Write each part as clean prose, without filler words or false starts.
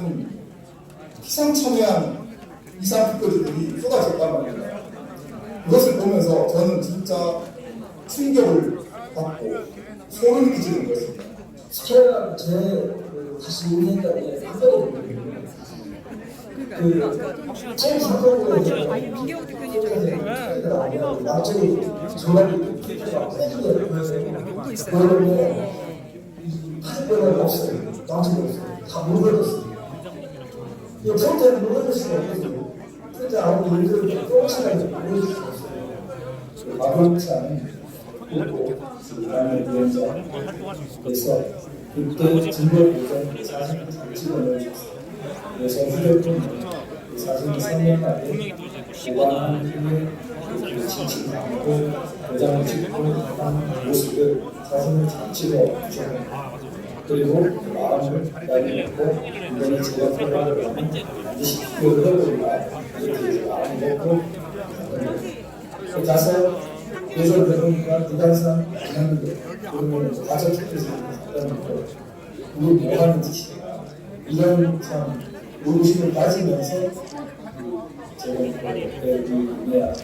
같은 희상천외한 이상 투표들이 쏟아졌단 말입니다. 그것을 보면서 저는 진짜 충격을 받고 소름 끼치는 것입니다. 제가 다시 얘기했다면 한 번에 제일 기본적으로 민경욱 대표님 나중에 정말 빼주게 그러면 파생변화가 없어요. 나중에 없어요. 다 무너졌어요. 이 프로테를 무너질 수가 없어요. 프로테 아무리 일들을 똥치라도 무너질 수가 없어요. 마블찬 그리고 그다음에 위원장에서 그때 진보 보전 사진 찍어내줬어요. 그래서 휴대폰 사진 3년 만에 보관한 후에 칭칭하고 도장을 찍고 한 모습을 사진을 잘 찍어주셨습니다. 그리고 마음을 날려놓고 이번에 제가 필요하다고 하면 반드시 기억을 해보리라 이렇게 마음을 먹고 가서 예전 대통령과 부단상 안 하는데 그러면 가족 축제에서 하는 거 이게 뭐 하는 짓이야 이런 참 의구심을 가지면서 제가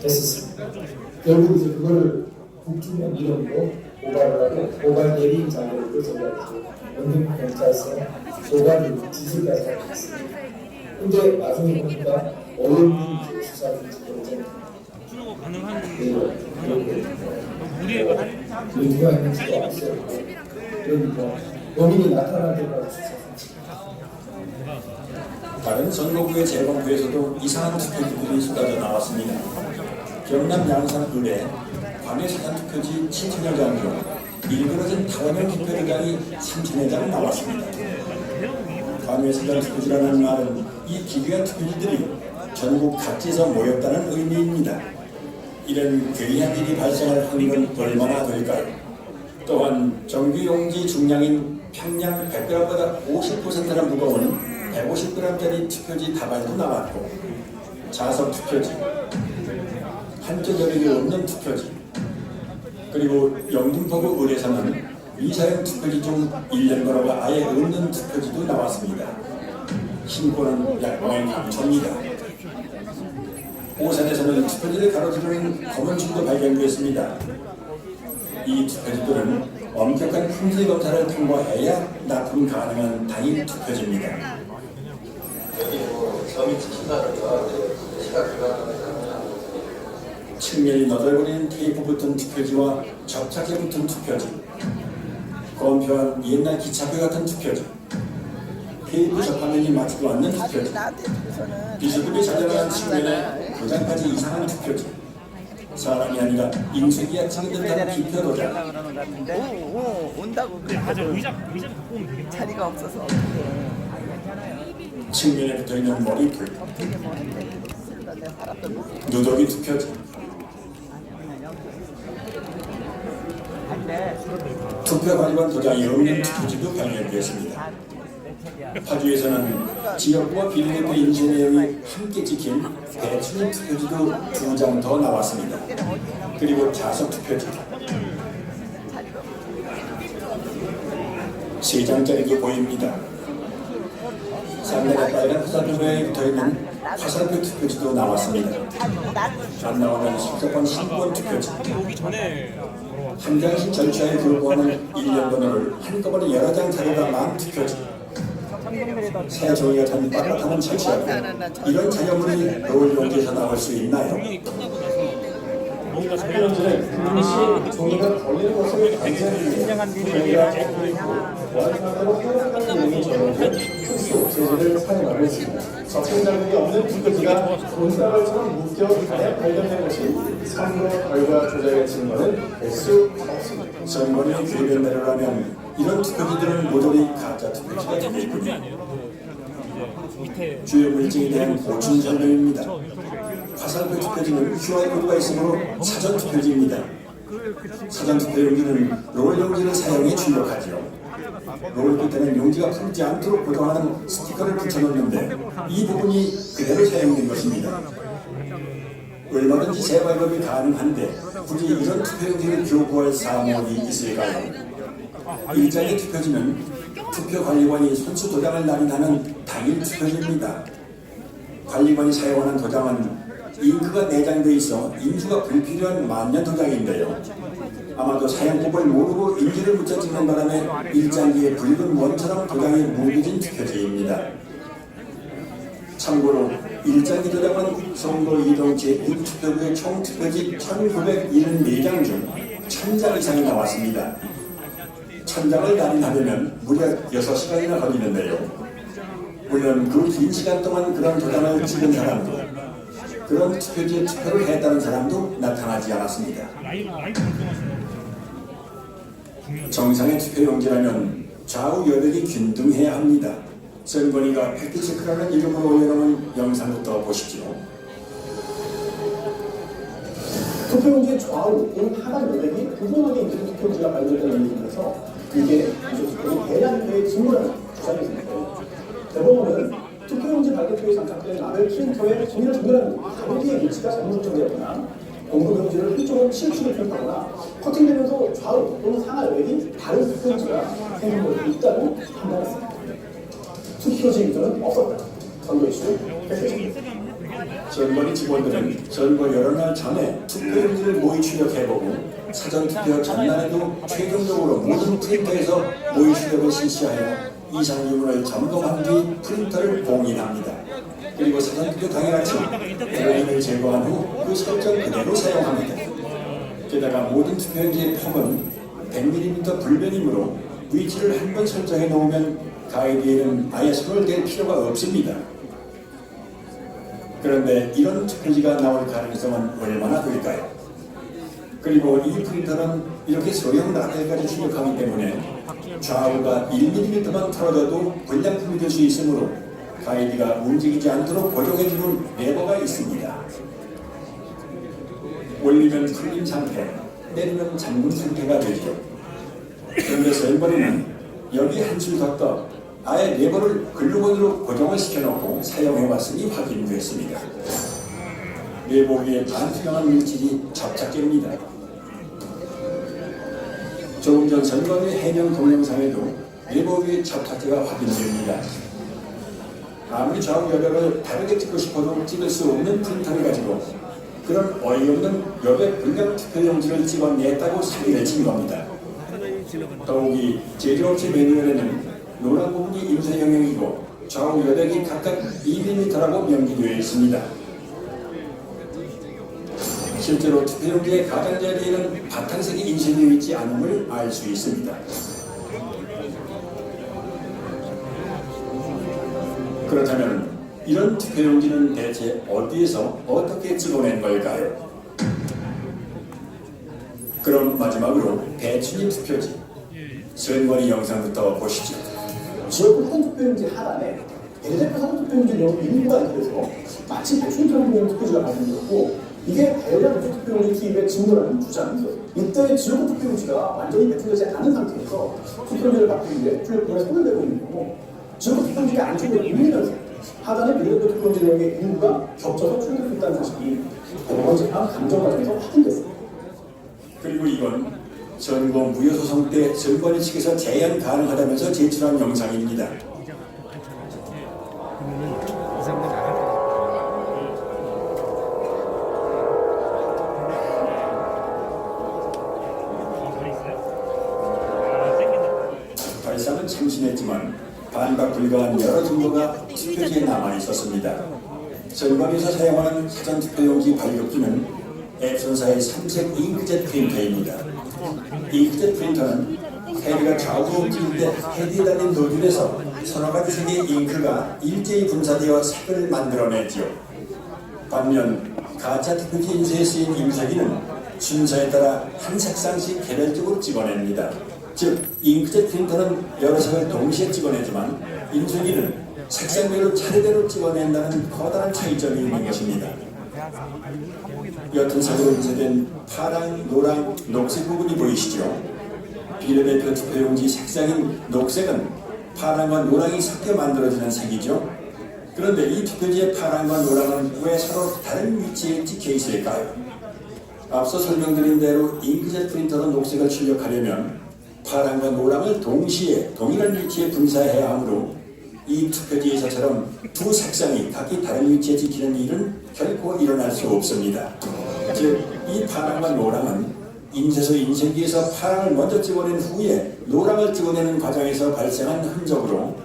했었습니다. 결국 이제 그거를 국주면 이름으로 고발을 하고 고발 대리 자료를 제가 연금경찰서 고발 지시까지 하고 있습니다. 근데 나중에 보니까 언론인 수사를 누가 있는지도 없어요. 그러니까 범인이 나타날 때까지 수사합니다. 다른 전국의 재검부에서도 이상한 투표지들이 쏟아져 나왔습니다. 경남 양산 읍에 광해 사전 투표지 7천여 장 중 일그러진 타원형 투표장이 3천여 장 나왔습니다. 광해 사전 투표지라는 말은 이 기괴한 투표지들이 전국 각지에서 모였다는 의미입니다. 이런 괴이한 일이 발생할 확률은 얼마나 될까요? 또한 정규용지 중량인 평양 100g보다 50%나 무거운 150g짜리 투표지 다발도 나왔고 자석 투표지, 한쪽 여력이 없는 투표지, 그리고 영등포구 을에서는 미사용 투표지 중 1년 번호가 아예 없는 투표지도 나왔습니다. 신고는 약방의 감초입니다. 오산에서는 투표지를 가로지르는 검은 줄도 발견됐습니다. 이 투표지들은 엄격한 품질 검사를 통과해야 납품 가능한 단일 투표지입니다. 측면이 너덜거리는 테이프 붙은 투표지와 접착제 붙은 투표지, 검표한 옛날 기차표 같은 투표지, 테이프 접화면이 맞지도 않는 투표지, 비스듬히 자잘한 측면에 도장까지 이상한 투표지, 사람이 아니라 잉수기가 찍어든다는 기표 도장. 온다고 그래. 자리가 없어서 측면에 붙어있는 머리풀, 누더기 투표지, 투표관리관 도장이 없는 투표지도 발견되었습니다. 파주에서는 지역구와 비례대표 인쇄 내용이 함께 찍힌 대충 투표지도 2장 더 나왔습니다. 그리고 자석 투표지 3장짜리도 보입니다. 상대가 빨간 화살표에 붙어있는 화살표 투표지도 나왔습니다. 안 나오면 10번 신권 투표지, 한 장씩 절차에 불과하는 1년 번호를 한꺼번에 여러 장 자료가 많은 투표지, 새 종이가 단 빳빳함은 절차하고 이런 자료물이 노을 용지에서 나올 수 있나요? 현재 당시 종이가 걸린 것을 반증하기 저희가 원하대로 협력하는 내용이 적용된 특수 재질을 사용하고 있습니다. 접힌 자국이 없는 투표지가 돈다발처럼 묶여 가야 발견된 것이 선거 결과 조작의 증거는 될 수 없습니다. 선거는 규례대로라면 이런 투표지들은 모조리 가짜 투표지가 되겠군요. 주요 물증에 대한 보충 설명입니다. 화살표 투표지는 QR코드가 있으므로 사전 투표지입니다. 사전 투표 용지는 롤 용지를 사용해 출력하죠. 롤 끝에는 용지가 풀지 않도록 보정하는 스티커를 붙여놓는데 이 부분이 그대로 사용된 것입니다. 얼마든지 재발급이 가능한데 굳이 이런 투표 용지를 교부할 사무이 있을까요? 일장의 투표지는 투표관리관이 선수 도장을 날인하는 당일 투표지입니다. 관리관이 사용하는 도장은 잉크가 내장돼 있어 인수가 불필요한 만년 도장인데요. 아마도 사용법을 모르고 인지를 묻혀 찍는 바람에 일장기에 붉은 원처럼 도장이 뭉개진 투표지입니다. 참고로 일장기 도장은 송도 이동 제6투표구의 총 투표지 1974장 중 1000장 이상이 나왔습니다. 1000장을 날인하려면 무려 6시간이나 걸리는데요. 물론 그 긴 시간 동안 그런 도장을 찍은 사람도, 그런 투표지에 투표를 했다는 사람도 나타나지 않았습니다. 정상의 투표용지라면 좌우 여백이 균등해야 합니다. 선관위가 팩트체크라는 이름으로 올려놓은 영상부터 보시죠. 투표용지의 좌우 또는 하단 여백이 구분하게 있는 투표용지가 발견되는 이유에서 이게 투표용지 대량의 직무라는 주장이 있는데요. 대법원은 투표용지 발급표에 장착된 라벨 프린터의 정렬 정렬하는 가로기의 위치가 잘못 설정되었거나 공급용지를 한쪽으로 치우치게 표현하거나 커팅되면서 좌우 또는 상하 여백이 다른 투표용지가 생긴 것이 있다고 판단했습니다. 투표지 인터는 없었다. 선거 이슈 패스입니다. 선관위 직원들은 선거 여러 날 전에 투표용지를 모의 출력해보고 사전 투표 전날에도 최종적으로 모든 프린터에서 모의 출력을 실시하여 이상 유무를 점검한 뒤 프린터를 봉인합니다. 그리고 사전 투표 당일 아침 봉인을 제거한 후 그 설정 그대로 사용합니다. 게다가 모든 투표용지의 폼은 100mm 불변이므로 위치를 한 번 설정해 놓으면 가이드에는 아예 손을 댈 필요가 없습니다. 그런데 이런 투표지가 나올 가능성은 얼마나 될까요? 그리고 이 프린터는 이렇게 소형 라벨까지 출력하기 때문에 좌우가 1mm만 털어져도 불량품이 될 수 있으므로 가이드가 움직이지 않도록 고정해주는 레버가 있습니다. 올리면 풀린 상태, 내리면 잠근 상태가 되죠. 그런데 선관위는 여기 한술 더 떠 아예 레버를 글루건으로 고정을 시켜놓고 사용해왔으니 확인됐습니다. 레버 위에 반투명한 물질이 접착됩니다. 조금 전 선관위 해명 동영상에도 레버 위에 접착제가 확인됩니다. 아무리 좌우 여백을 다르게 찍고 싶어도 찍을 수 없는 프린터를 가지고 그런 어이없는 여백 불량 투표용지를 찍어냈다고 사기를 친 겁니다. 더욱이 제조업체 매뉴얼에는 노란 부분이 인쇄 영역이고 좌우 여백이 각각 2mm라고 명기되어 있습니다. 실제로 투표용지의 가장자리에는 바탕색이 인쇄되어 있지 않음을 알 수 있습니다. 그렇다면 이런 투표용지는 대체 어디에서 어떻게 찍어낸 걸까요? 그럼 마지막으로 배추님 투표지 선관위 영상부터 보시죠. 지역 후보 투표용지 하단에 대대표 사전 투표용지용 일부가 있어서 마치 배출처럼 보이는 투표지가 발견되었고 이게 대량 배출 투표용지 투입의 징조라는 주장이 있어요. 이때 지역 투표용지가 완전히 배출되지 않은 상태에서 투표용지를 바꾸기 위해 출력본에 손을 대고 있는 거고 지역 투표용지가 안쪽으로 밀리면서 하단에 비례대표 투표용지 내용의 일부가 겹쳐서 출력이 있다는 사실이 대법원 재판 감정 과정에서 확인됐습니다. 그리고 이건 선거 무효소송 때 선관위 측에서 재현 가능하다면서 제출한 영상입니다. 발상은 참신했지만 반박 불가한 여러 증거가 투표지에 남아 있었습니다. 선관위에서 사용하는 사전투표용지 발급지는 앱손사의 3색 잉크젯 프린터입니다. 잉크젯 프린터는 헤드가 좌우로 움직일 때 헤드에 달린 노즐에서 서너 가지 색의 잉크가 일제히 분사되어 색을 만들어내지요. 반면 가짜 투표지 인쇄에 쓰인 잉크제기는 순서에 따라 한 색상씩 개별적으로 찍어냅니다. 즉, 잉크젯 프린터는 여러 색을 동시에 찍어내지만 인쇄기는 색상별로 차례대로 찍어낸다는 커다란 차이점이 있는 것입니다. 옅은 색으로 인쇄된 파랑, 노랑, 녹색 부분이 보이시죠? 비례대표 투표용지 색상인 녹색은 파랑과 노랑이 섞여 만들어지는 색이죠. 그런데 이 투표지의 파랑과 노랑은 왜 서로 다른 위치에 찍혀 있을까요? 앞서 설명드린 대로 잉크젯 프린터로 녹색을 출력하려면 파랑과 노랑을 동시에 동일한 위치에 분사해야 하므로 이 투표지에서처럼 두 색상이 각기 다른 위치에 지키는 일은 결코 일어날 수 없습니다. 즉, 이 파랑과 노랑은 인쇄소 인쇄기에서 파랑을 먼저 찍어낸 후에 노랑을 찍어내는 과정에서 발생한 흔적으로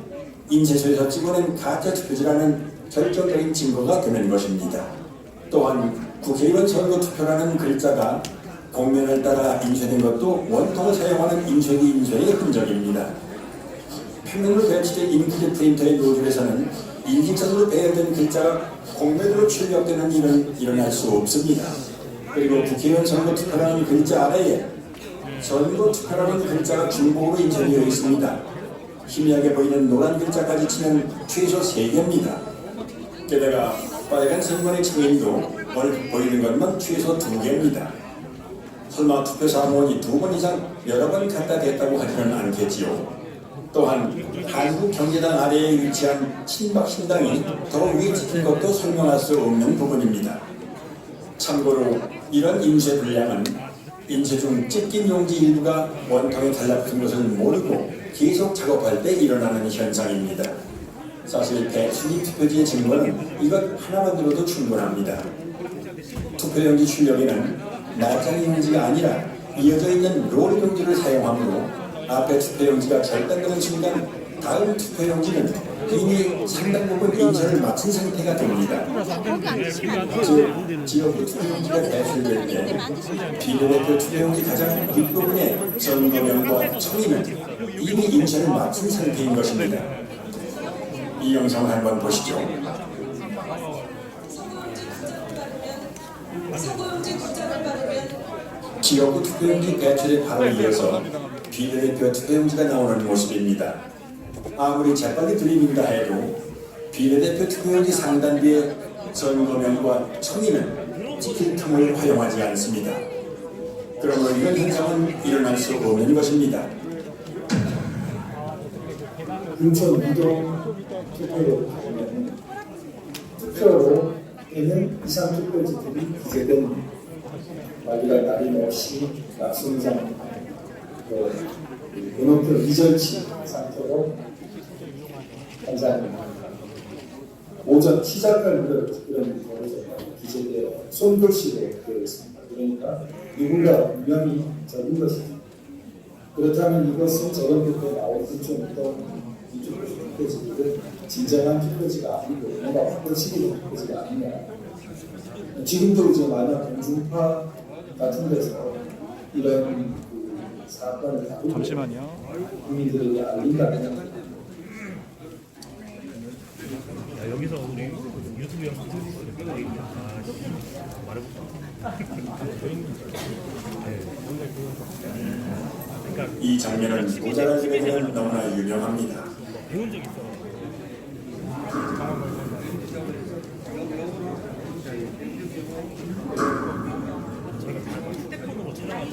인쇄소에서 찍어낸 가짜 투표지라는 결정적인 증거가 되는 것입니다. 또한 국회의원 선거 투표라는 글자가 공면을 따라 인쇄된 것도 원통을 사용하는 인쇄기 인쇄의 흔적입니다. 평면으로 배치된 잉크젯 프린터의 노즐에서는 인식선으로 배열된 글자가 공면으로 출력되는 일은 일어날 수 없습니다. 그리고 국회의원 선거 투표라는 글자 아래에 선거 투표라는 글자가 중복으로 인쇄되어 있습니다. 희미하게 보이는 노란 글자까지 치면 최소 3개입니다. 게다가 빨간 선관의 청인도 얼핏 보이는 것만 최소 2개입니다. 설마 투표 사무원이 2번 이상 여러 번 갖다 댔다고 하지는 않겠지요. 또한 한국경제당 아래에 위치한 친박신당이 더 위에 찍힌 것도 설명할 수 없는 부분입니다. 참고로 이런 인쇄 분량은 인쇄 중 찢긴 용지 일부가 원통에 달라붙은 것을 모르고 계속 작업할 때 일어나는 현상입니다. 사실 배순위 투표지의 증거는 이것 하나만으로도 충분합니다. 투표용지 출력에는 낱장이 용지가 아니라 이어져 있는 롤 용지를 사용하므로 앞에 투표용지가 절단되는 순간 다음 투표용지는 이미 상당 부분 인쇄를 마친 상태가 됩니다. 즉, 지역구 투표용지가 배출될 때 비례대표 투표용지 가장 뒷부분에 선거명과 청인은 이미 인쇄를 마친 상태인 것입니다. 이 영상을 한번 보시죠. 지역구 투표용지 배출에 바로 이어서 비례대표 투표용지가 나오는 모습입니다. 아무리 재빨리 들이민다 해도 비례대표 투표용지 상단비에 선거명과 청인은 찍힐 틈을 활용하지 않습니다. 그러므로 이런 현상은 일어날 수 없는 것입니다. 인천 이동 투표로 보면 투표로 되는 이상 투표지들이 기재된 말리가 날림없이 낙순장 번호표 이전치 상태로 항상 오전 시작할 이런 기재되어 손글씨로 되어 있습니다. 그러니까 누군가 분명히 적은 것이죠. 그렇다면 이것은 저번부터 나온 이쪽 투표지들은 진정한 투표지가 아니고 뭔가 확보치기 투표지가 아니냐. 지금도 이제 만약 공중파 같은 데서 이런 사건을 다루고 국민들에게 알린다면 여기서 우리 유튜브 영상 이 장면은 모자라지는 너무나 유명합니다. 배운 적 있어. 휴대폰으로 촬영하고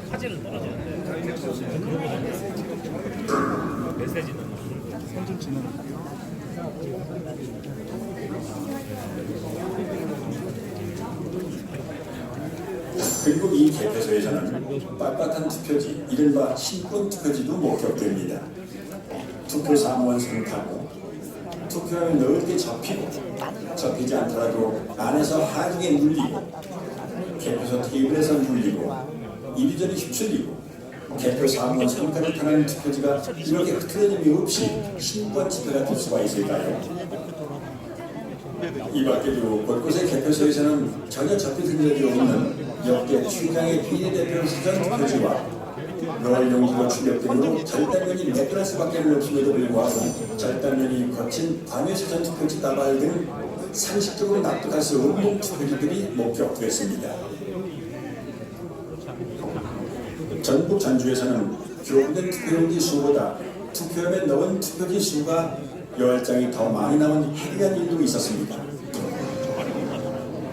사진은 떨어지는데 메시지는 선좀 지나는. 그리고 이 개표소에서는 빳빳한 투표지, 이른바 신분 투표지도 목격됩니다. 투표 사무원 선택하고 투표함이 넓게 접히고 접히지 않더라도 안에서 하중에 눌리고 개표소 테이블에서 눌리고 이리저리 휩쓸리고 개표 사무원 선택을 타는 투표지가 이렇게 흐트러짐이 없이 신분 집회가 될 수가 있을까요? 이 밖에도 곳곳의 개표소에서는 전혀 접히던 적이 없는 역대 최강의 비례대표 사전 투표지와 롤 용지로 출력되므로 절단면이 매끈할 수밖에 없음에도 불구하고 절단면이 거친 관외 사전 투표지 다발 등 상식적으로 납득할 수 없는 투표지들이 목격됐습니다. 전북 전주에서는 교부된 투표용지 수보다 투표함에 넣은 투표지 수가 10장이 더 많이 나온 해괴한 일도 있었습니다.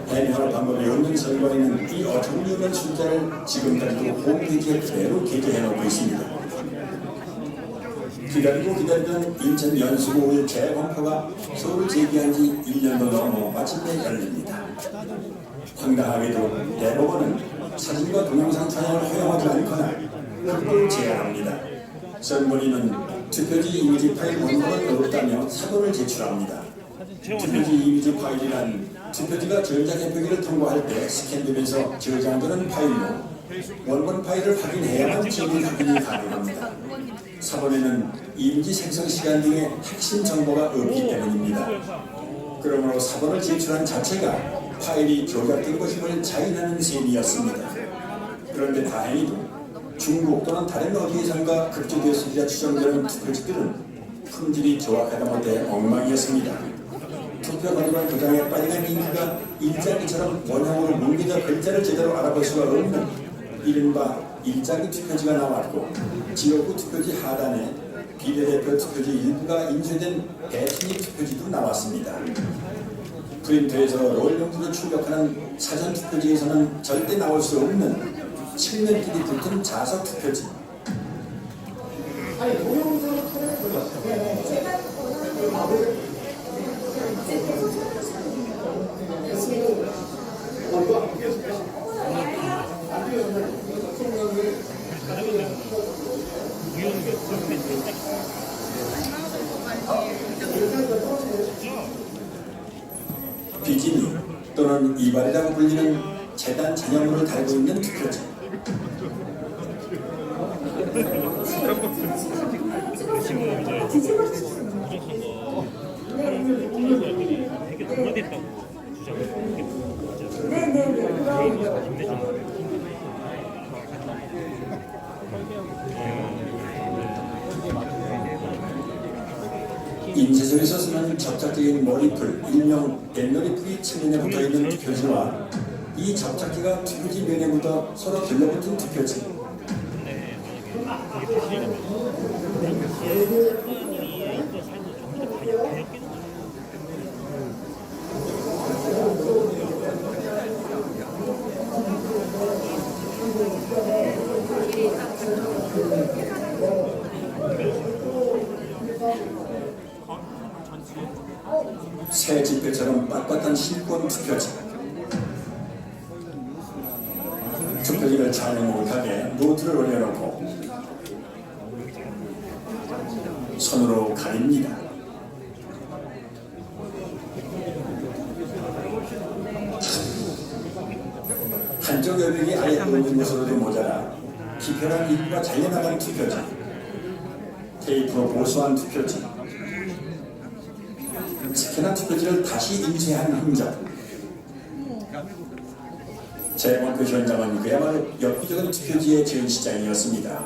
해명할 방법이 없는 선관위는 이 어처구니없는 숫자를 지금까지도 홈페이지에 그대로 게재해놓고 있습니다. 기다리고 기다리던 인천 연수구의 재검표가 서울 제기한 지 1년도 넘어 마침내 열립니다. 황당하게도 대법원은 사진과 동영상 촬영을 허용하지 않거나 극도 제한합니다. 선관위는 투표지 이미지 파일 원본은 없다며 사본을 제출합니다. 투표지 이미지 파일이란 투표지가 전자개표기를 통과할 때 스캔되면서 저장되는 파일로 원본 파일을 확인해야만 진위 확인이 가능합니다. 사본에는 이미지 생성 시간 등의 핵심 정보가 없기 때문입니다. 그러므로 사본을 제출한 자체가 파일이 조작된 것임을 자인하는 셈이었습니다. 그런데 다행히도 중국 또는 다른 어디에선가 급조되었으리라 추정되는 투표지들은 품질이 조악하다 못해 엉망이었습니다. 투표 관련 도장의 빨간 잉크가 일자기처럼 원형으로 뭉개져 글자를 제대로 알아볼 수가 없는 이른바 일자기 투표지가 나왔고, 지역구 투표지 하단에 비례대표 투표지 일부가 인쇄된 대통령 투표지도 나왔습니다. 프린터에서 롤용지로 출력하는 사전 투표지에서는 절대 나올 수 없는 칠면길이 붙은 자석 투표지. 비지니 또는 이발이라고 불리는 재단 잔여물을 달고 있는 투표지. 되게 동화됐다고 주장을 인쇄소에서 쓰는 접착제인 머리풀, 일명 뱃머리풀이 측면에 붙어있는 투표지와 이 접착제가 투표지 면에 묻어 서로 들러붙은 투표지. 새 집회처럼 빳빳한 실권 투표지. 투표지를 촬영 못하게 노트를 올려놓고 손으로 가립니다. 한쪽 여백이 아예 없는 것으로도 모자라 기편한 일부가 잘려나간 투표지. 테이프로 보수한 투표지. 스캔한 투표지를 다시 인쇄한 흔적. 재검표 현장은 그야말로 엽기적인 투표지의 전시장이었습니다.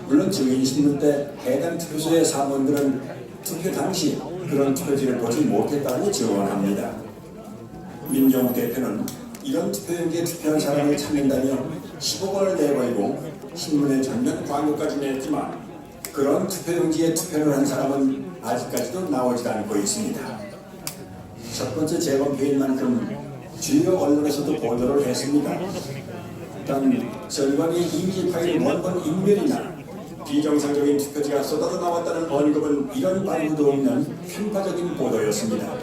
물론 증인신문 때 해당 투표소의 사무원들은 투표 당시 그런 투표지를 보지 못했다고 증언합니다. 민정욱 대표는 이런 투표용지에 투표한 사람을 찾는다며 10억 원을 내걸고 신문에 전면 광고까지 냈지만 그런 투표용지에 투표를 한 사람은 아직까지도 나오지 않고 있습니다. 첫 번째 재검표인 만큼 주요 언론에서도 보도를 했습니다. 단 선관위 이미지 파일 원본 인멸이나 비정상적인 투표지가 쏟아져 나왔다는 언급은 이런 말고도 없는 편파적인 보도였습니다.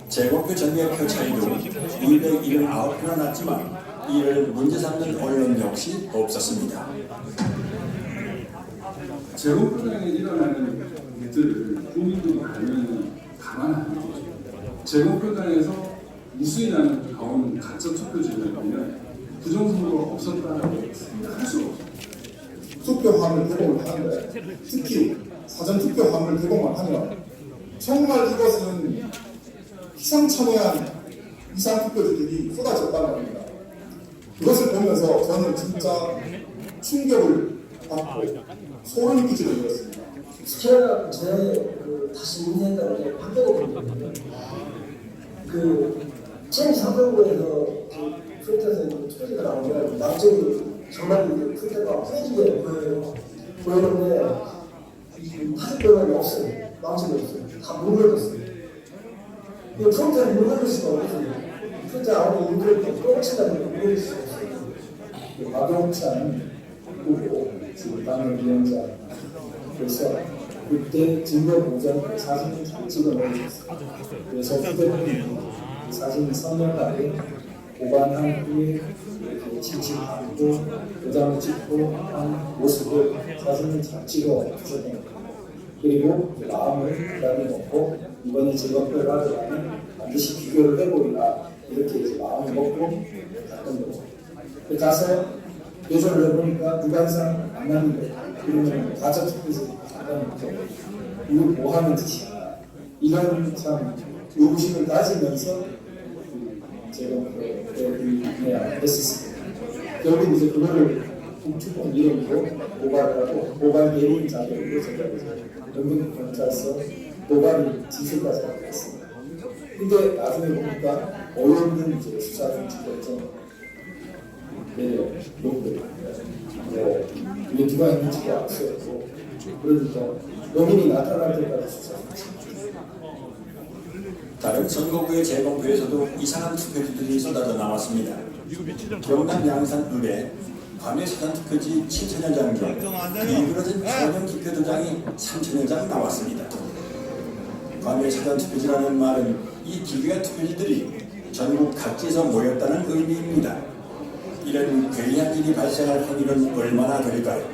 재검표 전의 표 차이도 279표나 났지만 이를 문제 삼는 언론 역시 없었습니다. 재검표장에 일어나는 일들을 국민들이 알면 가만 안 둬요. 재검표장에서 무수히 나는 나온 가짜 투표지를 보면 부정선거가 없었다라고 할 수가 없어요. 투표함을 제공을 하는데 특히 사전 투표함을 제공을 하면 정말 이것은 희상천외한 이상 투표지들이 쏟아졌다는 겁니다. 그것을 보면서 저는 진짜 충격을 받고 소름이 끼치게 되었습니다. 스캐너가 다시 인쇄했다는 게 바뀌었거든요. 체인 상권부에서 프린터에서 투표지가 나오면 남쪽이 정말 프린터가 프레지게 보이는데 파트별은 없어요. 남쪽이 없어요. 다 물걸렸어요. 프린터를 물걸릴 수가 없어요. 프린터 안에 물걸릴 똥치다니까 물걸릴 수가 없어요. 마동찬 후보 지금 당의 위원장 그래서 그때 증거 보전 사진을 찍어 넣으셨어요. 그래서 휴대폰 사진 선명하게 보관한 후에 이렇게 칭칭하고 도장을 찍고 한 모습을 사진을 잘 찍어 주셨네요. 그리고 마음을 부담이 먹고 이번에 재검표를 하려면 반드시 비교를 해보리라 이렇게 이제 마음을 먹고 갔던 거죠. 가서 교조를 해보니까 누가 이상 안 나는데 그러면 가짜 투표에서 잠깐 묻죠. 이거 뭐 하는 짓이야. 이런 참 의구심을 따지면서 재검표를 했었습니다. 결국 이제 그거를 국주권 이름으로 고발을 하고 고발 대리인 자격으로 제가 연금 경찰서 고발을 지시까지 하게 됐습니다. 근데 나중에 보니까 어려운 이제 수사 중지결정 내용들 이게 누가 했는지가 알 수 없고 그러니까 범인이 나타날 때까지 수사 중지. 다른 선거구의 재검표에서도 이상한 투표지들이 쏟아져 나왔습니다. 경남 양산 읍에 관외 사전투표지 7,000여 장 중 일그러진 전형 기표도장이 3,000여 장 나왔습니다. 관외 사전투표지라는 말은 이 기괴한 투표지들이 전국 각지에서 모였다는 의미입니다. 이런 괴이한 일이 발생할 확률은 얼마나 될까요?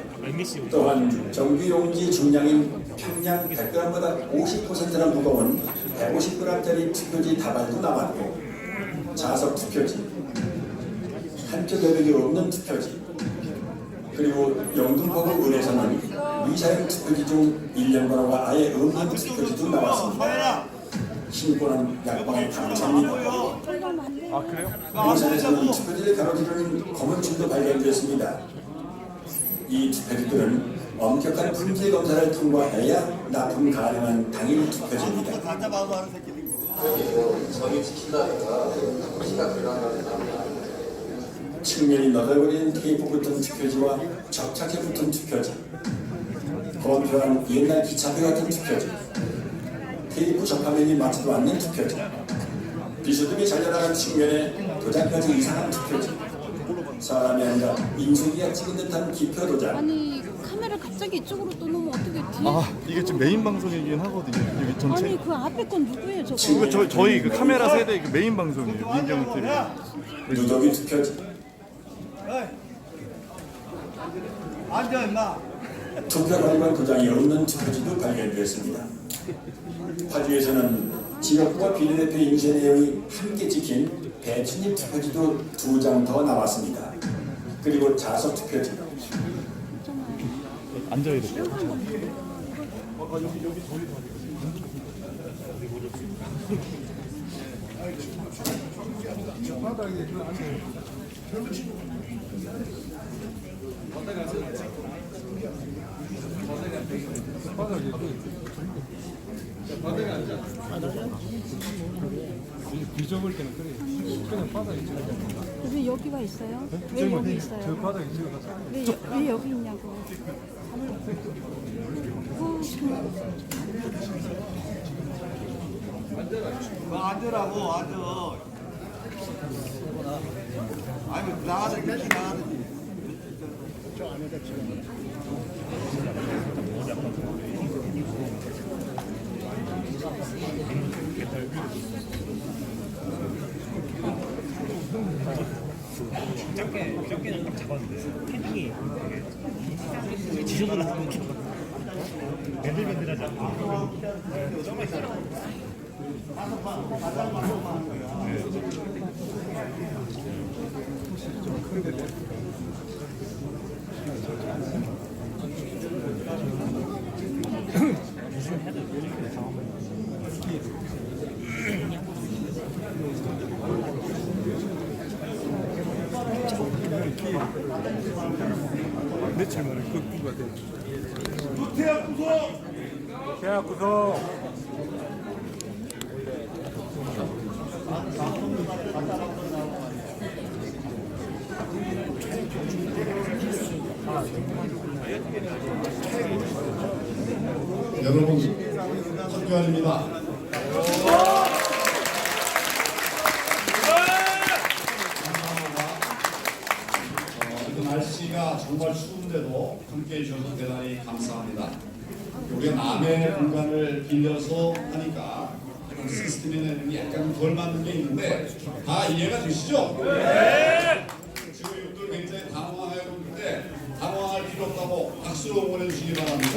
또한 정규용지 중량인 평양 100g보다 50%나 무거운 150g짜리 투표지 다발도 나왔고 자석 투표지, 한쪽 여백이 없는 투표지, 그리고 영등포구 을에서는 미사용 투표지 중 1년 번호가 아예 없는 투표지도 나왔습니다. 신고는 약방의 강차입니다. 부산에서는 투표지를 가로지르는 검은 줄도 발견됐습니다. 이 투표지들은 엄격한 품질 검사를 통과해야 납품 가능한 당일 투표지입니다. 측면이 너덜거리는 테이프 붙은 투표지와 접착제 붙은 투표지, 검표한 옛날 기차표 같은 투표지, 테이프 접화면이 맞지도 않는 투표지, 비스듬히 잘려나간 측면에 도장까지 이상한 투표지, 사람이 아니라 인쇄기가 찍은 듯한 기표 도장. 아니 카메라 갑자기 이쪽으로 또 놓으면 어떻게 뒤에 이게 지금 메인 방송이긴 하거든요. 여기 전체. 아니 그 앞에 건 누구예요 저거? 지금 저희 그 카메라 세대 그 메인 방송이에요. 민경 TV. 누더기 투표지. 앉아 임마. 투표관리관 도장이 없는 투표지도 발견됐습니다. 파주에서는 지역구와 비례대표 인쇄 내용이 함께 찍힌 배춘입 투표지도 2장 더 나왔습니다. 그리고 자석 투표지. 앉아야 돼. 뒤져볼 때는 그냥 바닥에 왜 여기가 있어요? 왜 여기 있어요? 저 바닥에 찍어가서 왜 여기 있냐고? 앉으라고 앉아. 아니 나가서 이렇게 나가든지. 작게는 딱 잡았는데 헤딩이 지저분한 느낌. 밴들밴들하지 않고 정말 있어요. 며칠 만에 극부가 돼. 태양 구속. 태양 구속. 여러분, 학교아닙니다. 날씨가 정말 추운데도 함께해 주셔서 대단히 감사합니다. 우리가 남의 공간을 빌려서 하니까 시스템에 내는 게 약간 덜 맞는 게 있는데 다 이해가 되시죠? 네! 지금 이분들 굉장히 당황하고 있는데 당황할 필요 없다고 박수로 응원해 주시기 바랍니다.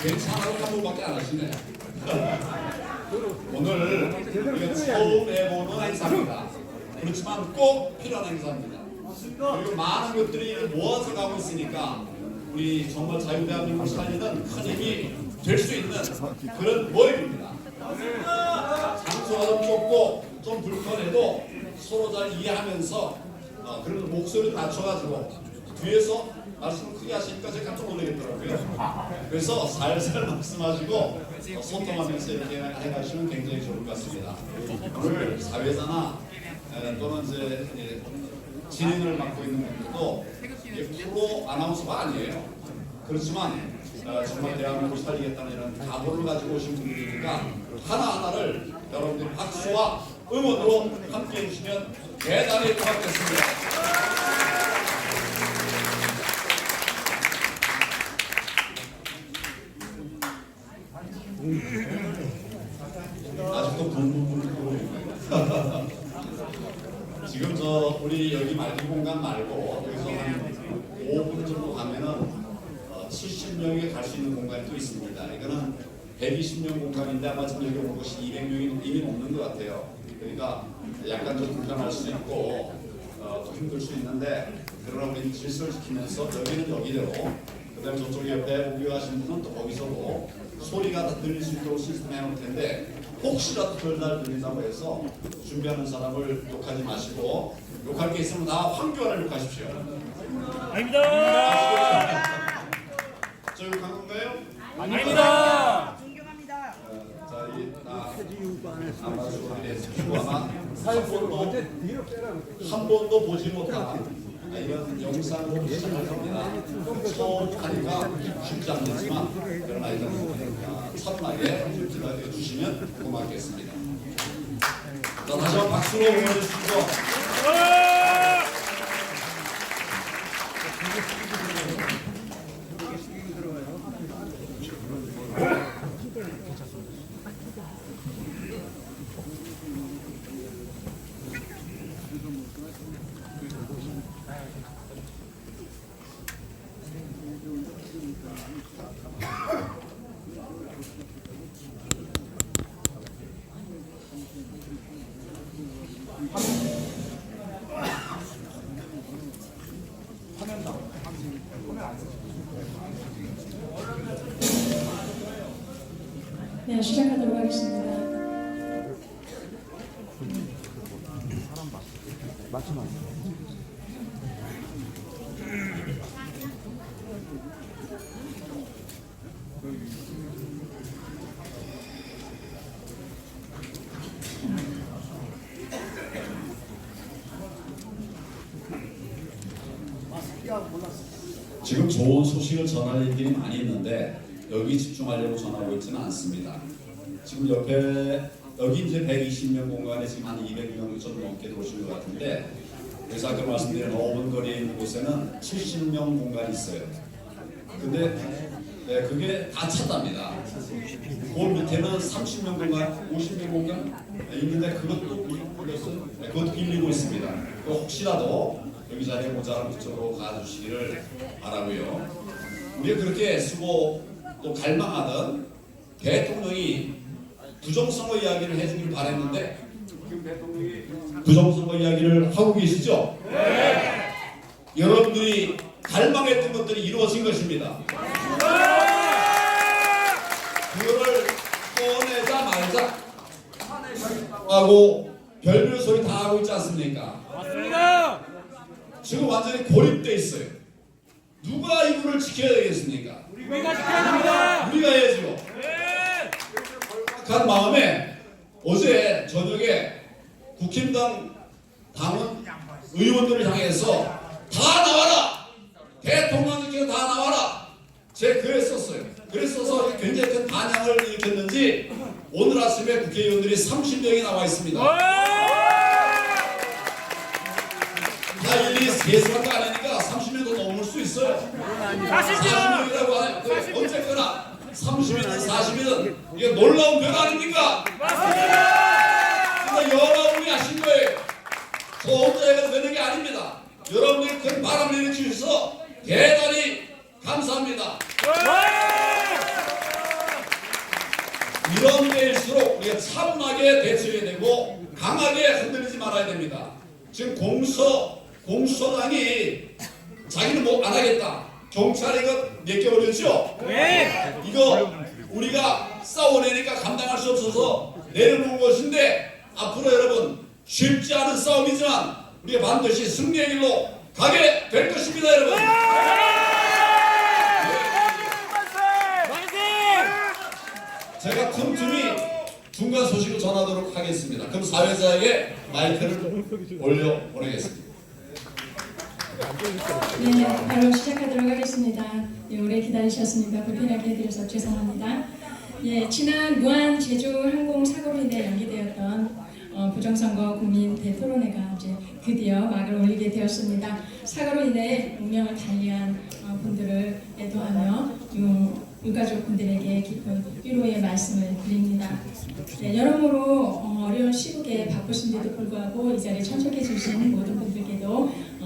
괜찮아도 한 번밖에 안 하시네. 오늘 우리가 처음 해보는 행사입니다. 그렇지만 꼭 필요한 행사입니다. 그리고 많은 것들이 모아서 가고 있으니까 우리 정말 자유대한민국을 살리는 큰 힘이 될 수 있는 그런 모임입니다. 장소가 좀 좁고 좀 불편해도 서로 잘 이해하면서 그런 목소리를 낮춰가지고 뒤에서 말씀을 크게 하시니까 제가 깜짝 놀라겠더라고요. 그래서 살살 말씀하시고 소통하면서 이렇게 해가시면 굉장히 좋을 것 같습니다. 오늘 사회자나 또는 이제 진행을 맡고 있는 분들도 프로 아나운서가 아니에요. 그렇지만 정말 대한민국을 살리겠다는 이런 각오를 가지고 오신 분들이니까 하나하나를 여러분들이 박수와 응원으로 함께 해주시면 대단히 고맙겠습니다. 아직도 붕붕붕 지금 우리 여기 말기 공간 말고 여기서 한 5분 정도 가면은 70명이 갈 수 있는 공간이 또 있습니다. 이거는 120명 공간인데 아마 지금 여기 온 곳이 200명이 이미 넘는 것 같아요. 그러니까 약간 좀 불편할 수 있고 또 힘들 수 있는데 그러나 우리 질서를 지키면서 여기는 여기대로 그다음에 저쪽 옆에 목요하신 분은 또 거기서도 소리가 다 들릴 수 있도록 시스템 해놓을 텐데 혹시라도 덜 잘 들린다고 해서 준비하는 사람을 욕하지 마시고 욕할 게 있으면 다 황교안을 욕하십시오. 아닙니다. 저 욕한 건가요? 아닙니다. 존경합니다. 자, 아마 한 번도 보지 못한 이런 영상으로 시작할 겁니다. 처음 하니까 쉽지 않겠지만 그러나 일단 차분하게 기다려 주시면 고맙겠습니다. 자, 다시 한번 박수로 응원해 주시죠. 네, 시작하도록 하겠습니다. 지금 좋은 소식을 전할 일들이 많이 있는데 여기 집중하려고 전하고 있지는 않습니다. 지금 옆에 여기 이제 120명 공간에 지금 한 200명 좀 넘게 들어오신 것 같은데 그래서 아까 말씀드린 5분 거리에 있는 곳에는 70명 공간이 있어요. 근데 그게 다 찼답니다. 그 밑에는 30명 공간, 50명 공간 있는데 그것도 빌리고 있습니다. 혹시라도 여기 자리에 모자란 그쪽으로 가주시기를 바라고요. 우리가 그렇게 쓰고 또 갈망하던 대통령이 부정선거 이야기를 해주길 바랬는데 지금 대통령이 부정선거 이야기를 하고 계시죠? 네. 여러분들이 갈망했던 것들이 이루어진 것입니다. 그거를 꺼내자 말자 하고 별별 소리 다 하고 있지 않습니까? 맞습니다. 지금 완전히 고립돼 있어요. 누가 이분을 지켜야 되겠습니까? 우리가 지켜야 됩니다. 우리가 해야죠. 네. 간 마음에 어제 저녁에 국힘당 당원 의원들을 향해서 다 나와라! 대통령님께서 다 나와라! 제 글에 썼어요. 글에 써서 굉장히 큰 반향을 일으켰는지 오늘 아침에 국회의원들이 30명이 나와 있습니다. 다 일일이 세수한 거 아니니까 30명도 넘을 수 있어요. 40명이라고 하나요? 어쨌거나 30일은 40일은 이게 놀라운 변화 아닙니까? 맞습니다. 여러분이 하신 거예요. 저 혼자 해서 되는 게 아닙니다. 여러분들이 큰 바람을 일으키셔서 대단히 감사합니다. 이런 때일수록 우리가 차분하게 대처해야 되고 강하게 흔들리지 말아야 됩니다. 지금 공수처장이 자기는 뭐 안 하겠다. 경찰이 이거 몇 개 올렸죠? 네. 이거 우리가 싸워내니까 감당할 수 없어서 내려놓은 것인데 앞으로 여러분 쉽지 않은 싸움이지만 우리가 반드시 승리의 길로 가게 될 것입니다, 여러분. 제가 틈틈이 중간 소식을 전하도록 하겠습니다. 그럼 사회자에게 마이크를 올려 보내겠습니다. 네, 바로 시작하도록 하겠습니다. 예, 오래 기다리셨습니까? 불편하게 해드려서 죄송합니다. 예, 지난 무한 제주 항공 사고로 인해 연기되었던 부정선거 국민 대토론회가 이제 드디어 막을 올리게 되었습니다. 사고로 인해 운명을 달리한 분들을 애도하며 유가족 분들에게 깊은 위로의 말씀을 드립니다. 네, 여러모로 어려운 시국에 바쁘신데도 불구하고 이 자리에 참석해 주신 모든 분들께도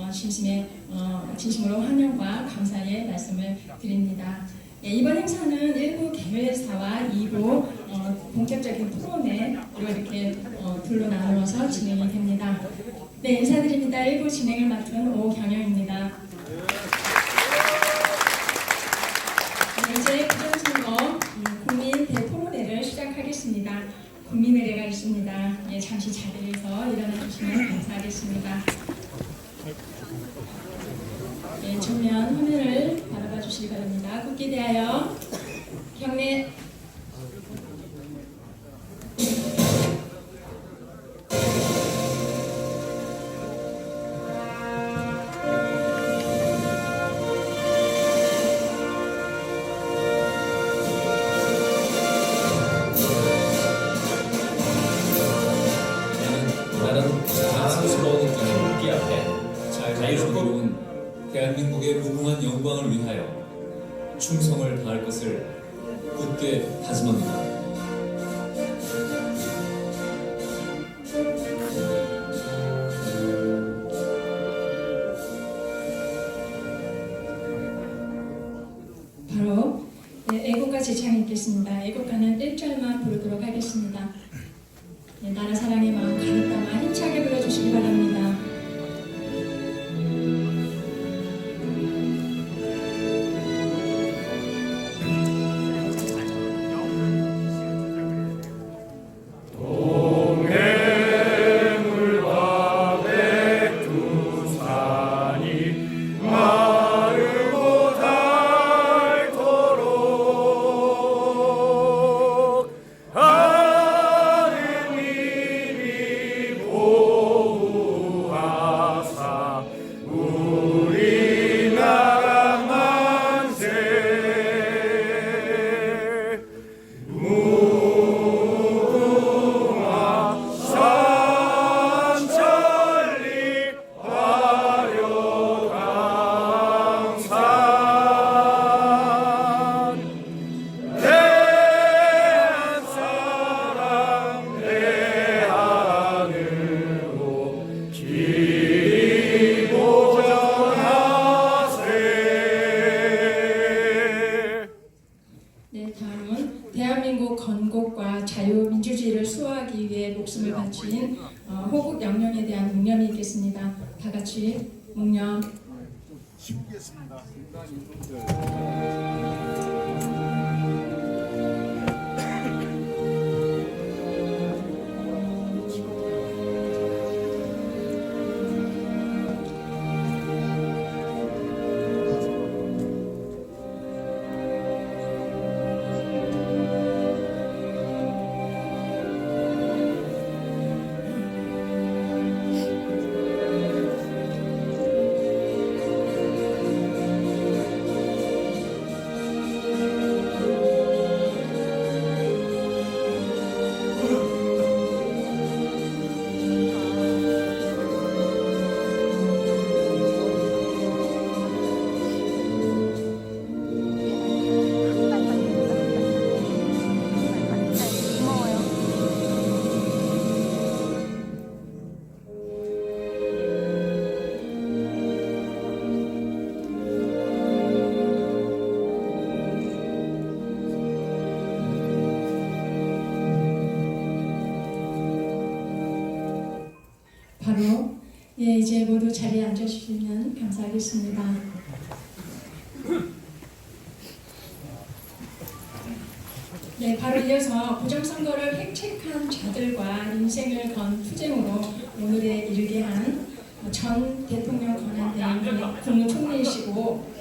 진심으로 환영과 감사의 말씀을 드립니다. 네, 이번 행사는 1부 개회사와 2부 본격적인 토론회로 이렇게 둘로 나누어서 진행이 됩니다. 네, 인사드립니다. 1부 진행을 맡은 오경영입니다. 네, 이제 부정선거 국민 대토론회를 시작하겠습니다. 국민의례가 있습니다. 예, 잠시 자리에서 일어나 주시면 감사하겠습니다. 네, 정면 화면을 바라봐 주시기 바랍니다. 국기 대하여 경례. 나는 자랑스러운 국기 앞에 자유스러운 대한민국의 무궁한 영광을 위하여 충성을 다할 것을 굳게 다짐합니다. 바로 애국가 제창이 있겠습니다. 애국가는 1절만 부르도록 하겠습니다. 나라 사랑의 마음 가득 담아 힘차게 불러주시기 바랍니다. 대한민국 건국과 자유, 민주주의를 수호하기 위해 목숨을 바친 호국 영령에 대한 묵념이 있겠습니다. 다 같이 묵념. 예, 이제 모두 자리에 앉아주시면 감사하겠습니다. 네, 바로 이어서 부정선거를 획책한 자들과 인생을 건 투쟁으로 오늘에 이르게 한 전 대통령 권한대행 국무총리이시고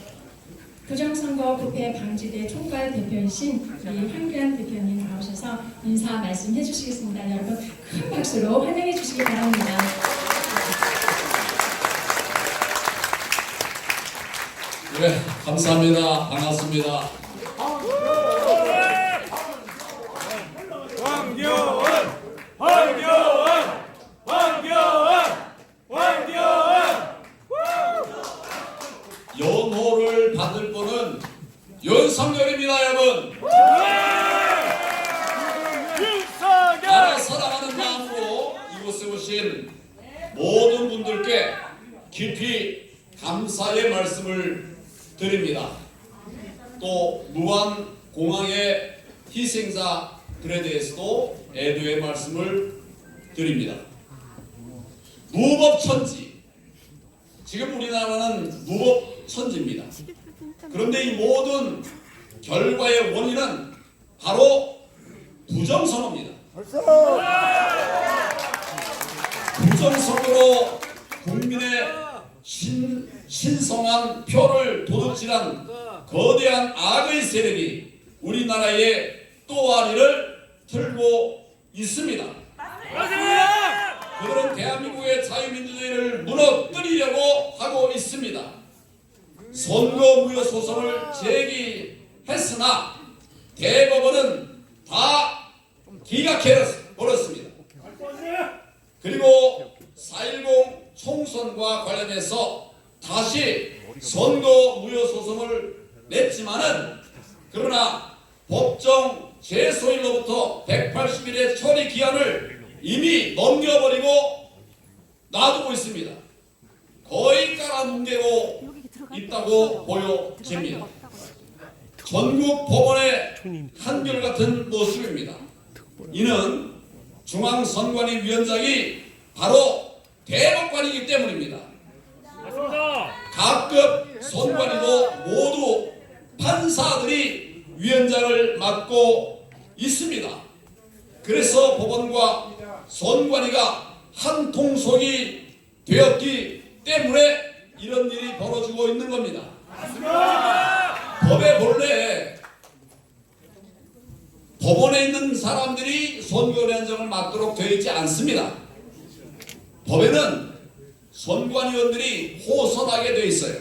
부정선거 부패 방지대 총괄 대표이신 우리 황교안 대표님 나오셔서 인사 말씀해 주시겠습니다. 여러분 큰 박수로 환영해 주시기 바랍니다. 네, 감사합니다. 반갑습니다. 황교안! 황교안! 황교안! 황교안! 연호를 받을 분은 윤석열입니다, 여러분. 나라 사랑하는 마음으로 이곳에 오신 모든 분들께 깊이 감사의 말씀을 드립니다. 또 무안공항의 희생자들에 대해서도 애도의 말씀을 드립니다. 무법천지, 지금 우리나라는 무법천지입니다. 그런데 이 모든 결과의 원인은 바로 부정선거입니다. 부정선거로 국민의 신성한 표를 도둑질한 거대한 악의 세력이 우리나라의 또아리를 틀고 있습니다. 그들은 대한민국의 자유민주주의를 무너뜨리려고 하고 있습니다. 선거무효 소송을 제기했으나 대법원은 다 기각해버렸습니다. 그리고 4.10 총선과 관련해서 다시 선거무효 소송을 냈지만은 그러나 법정 제소일로부터 180일의 처리 기한을 이미 넘겨버리고 놔두고 있습니다. 거의 깔아뭉개고 있다고 보여집니다. 전국 법원의 한결같은 모습입니다. 이는 중앙선관위 위원장이 바로 대법관이기 때문입니다. 각급 선관위도 모두 판사들이 위원장을 맡고 있습니다. 그래서 법원과 선관위가 한 통속이 되었기 때문에 이런 일이 벌어지고 있는 겁니다. 법의 본래 법원에 있는 사람들이 선거위원장을 맡도록 되어 있지 않습니다. 법에는 선관위원들이 호선하게 되어 있어요.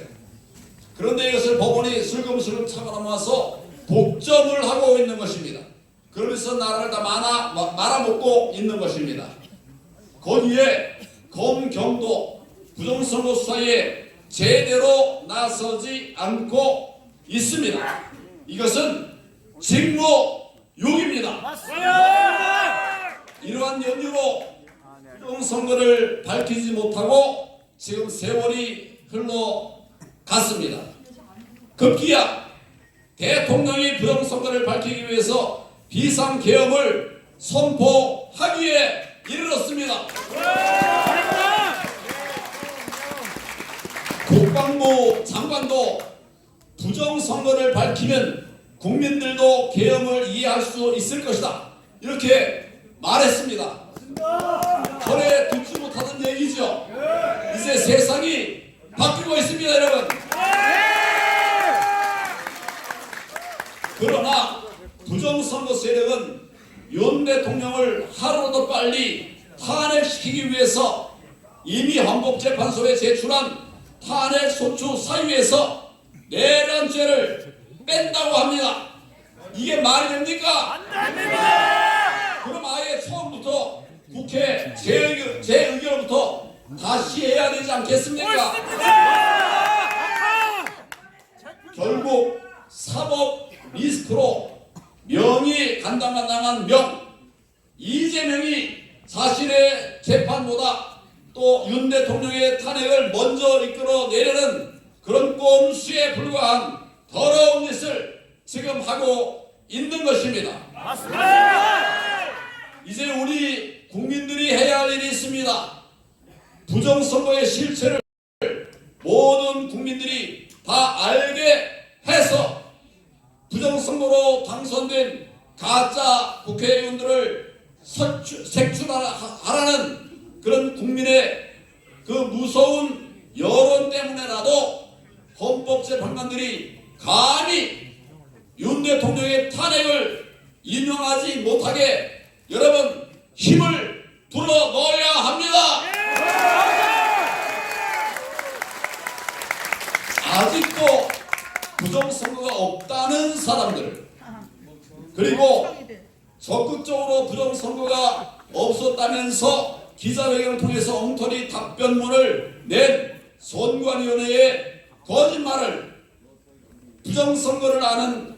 그런데 이것을 법원이 슬금슬금 차고나와서 독점을 하고 있는 것입니다. 그러면서 나라를 다 말아먹고 있는 것입니다. 거기에 검, 경도 부정선거 수사에 제대로 나서지 않고 있습니다. 이것은 직무유기입니다. 이러한 연유로 부정선거를 밝히지 못하고 지금 세월이 흘러갔습니다. 급기야 대통령이 부정선거를 밝히기 위해서 비상계엄을 선포하기에 이르렀습니다. 국방부 장관도 부정선거를 밝히면 국민들도 계엄을 이해할 수 있을 것이다, 이렇게 말했습니다. 전에 듣지 못하던 얘기죠. 이제 세상이 바뀌고 있습니다, 여러분. 그러나 부정선거 세력은 윤 대통령을 하루라도 빨리 탄핵시키기 위해서 이미 헌법재판소에 제출한 탄핵소추 사유에서 내란죄를 뺀다고 합니다. 이게 말이 됩니까? 안 됩니다. 그럼 아예 처음부터 국회 재의결부터 다시 해야 되지 않겠습니까? 결국 사법 리스크로 명이 간당간당한 이재명이 자신의 재판보다 또 윤 대통령의 탄핵을 먼저 이끌어내려는 그런 꼼수에 불과한 더러운 짓을 지금 하고 있는 것입니다. 맞습니다. 이제 우리 국민들이 해야 할 일이 있습니다. 부정선거의 실체를 모든 국민들이 다 알게 해서 부정선거로 당선된 가짜 국회의원들을 색출하라는 그런 국민의 그 무서운 여론 때문에라도 헌법재판관들이 감히 윤 대통령의 탄핵을 인용하지 못하게 여러분 힘을 불어 넣어야 합니다. 아직도 부정선거가 없다는 사람들, 그리고 적극적으로 부정선거가 없었다면서 기자회견을 통해서 엉터리 답변문을 낸 선관위원회의 거짓말을 부정선거를 아는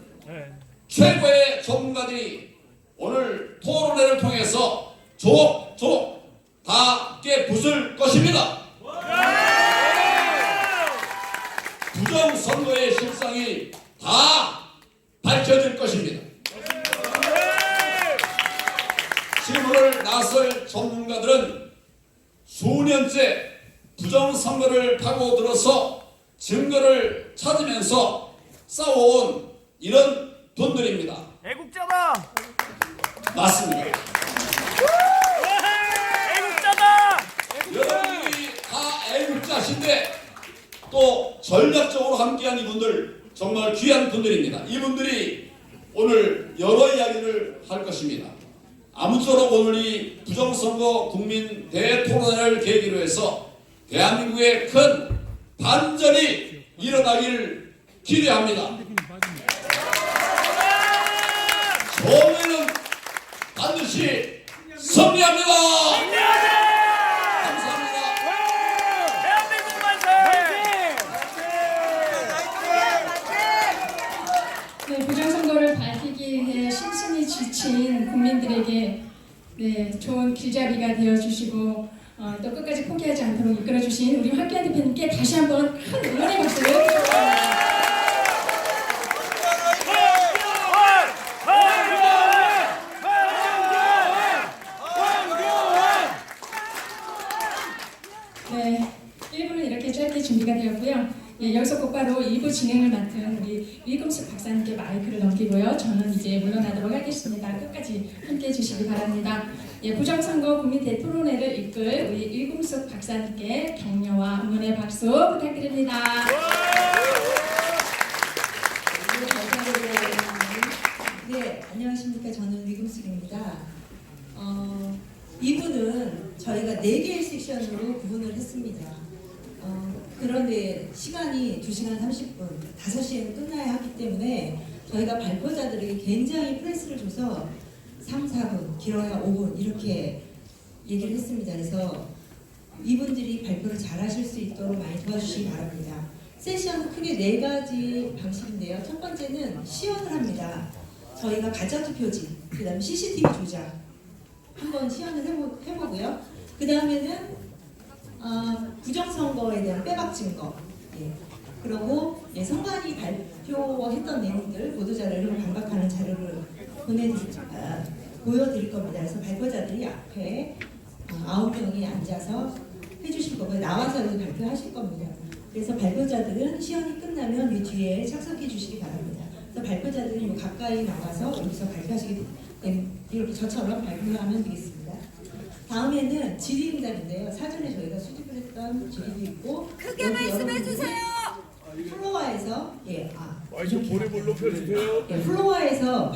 최고의 전문가들이 오늘 토론회를 통해서 조목조목 다 깨부술 것입니다. 부정선거의 실상이 다 밝혀질 것입니다. 질문을 나설 전문가들은 수년째 부정선거를 파고들어서 증거를 찾으면서 쌓아온 이런 돈들입니다. 애국자다. 맞습니다. 애국자다. 여러분들이 다 애국자신데 또 전략적으로 함께한 이분들 정말 귀한 분들입니다. 이분들이 오늘 여러 이야기를 할 것입니다. 아무쪼록 오늘 이 부정선거 국민 대토론회를 계기로 해서 대한민국에 큰 반전이 일어나기를 기대합니다. 정의는 반드시 승리합니다. 감사합니다. 대한민국 만세. 네, 부정선거를 밝히기 위해 심신이 지친 국민들에게 좋은 길잡이가 되어주시고 또 끝까지 포기하지 않도록 이끌어주신 우리 황교안 대표님께 다시 한번 큰 응원의 박수 부탁드립니다. 네, 1부는 이렇게 짧게 준비가 되었고요. 여기서 곧바로 2부 진행을 맡은 우리 위금숙 박사님께 마이크를 넘기고요. 저는 이제 물러나도록 하겠습니다. 끝까지 함께해 주시기 바랍니다. 부정선거 국민 대토론회를 이끌 우리 위금숙 박사님께 격려와 응원의 박수 부탁드립니다. 네, 안녕하십니까. 저는 위금숙입니다. 이분은 저희가 4개의 섹션으로 구분을 했습니다. 그런데 시간이 2시간 30분, 5시에는 끝나야 하기 때문에 저희가 발표자들에게 굉장히 프레스를 줘서 3, 4분, 길어야 5분 이렇게 얘기를 했습니다. 그래서 이분들이 발표를 잘 하실 수 있도록 많이 도와주시기 바랍니다. 세션은 크게 4가지 방식인데요. 첫 번째는 시연을 합니다. 저희가 가짜투표지, 그 다음에 CCTV 조작 한번 시연을 해보고요. 그 다음에는 부정선거에 대한 빼박 증거, 그리고 선관위 발표했던 내용들 보도자료를 반박하는 자료를 보여드릴 겁니다. 그래서 발표자들이 앞에 9명이 앉아서 해주실 거고요. 나와서 여기 발표하실 겁니다. 그래서 발표자들은 시연이 끝나면 이 뒤에 착석해 주시기 바랍니다. 그래서 발표자들은 가까이 나와서 여기서 발표하시게 되면 이렇게 저처럼 발표하면 되겠습니다. 다음에는 질의응답인데요. 사전에 저희가 수집을 했던 질의도 있고 크게 말씀해주세요. 플로어에서 좀 보리볼 높여주세요. 플로어에서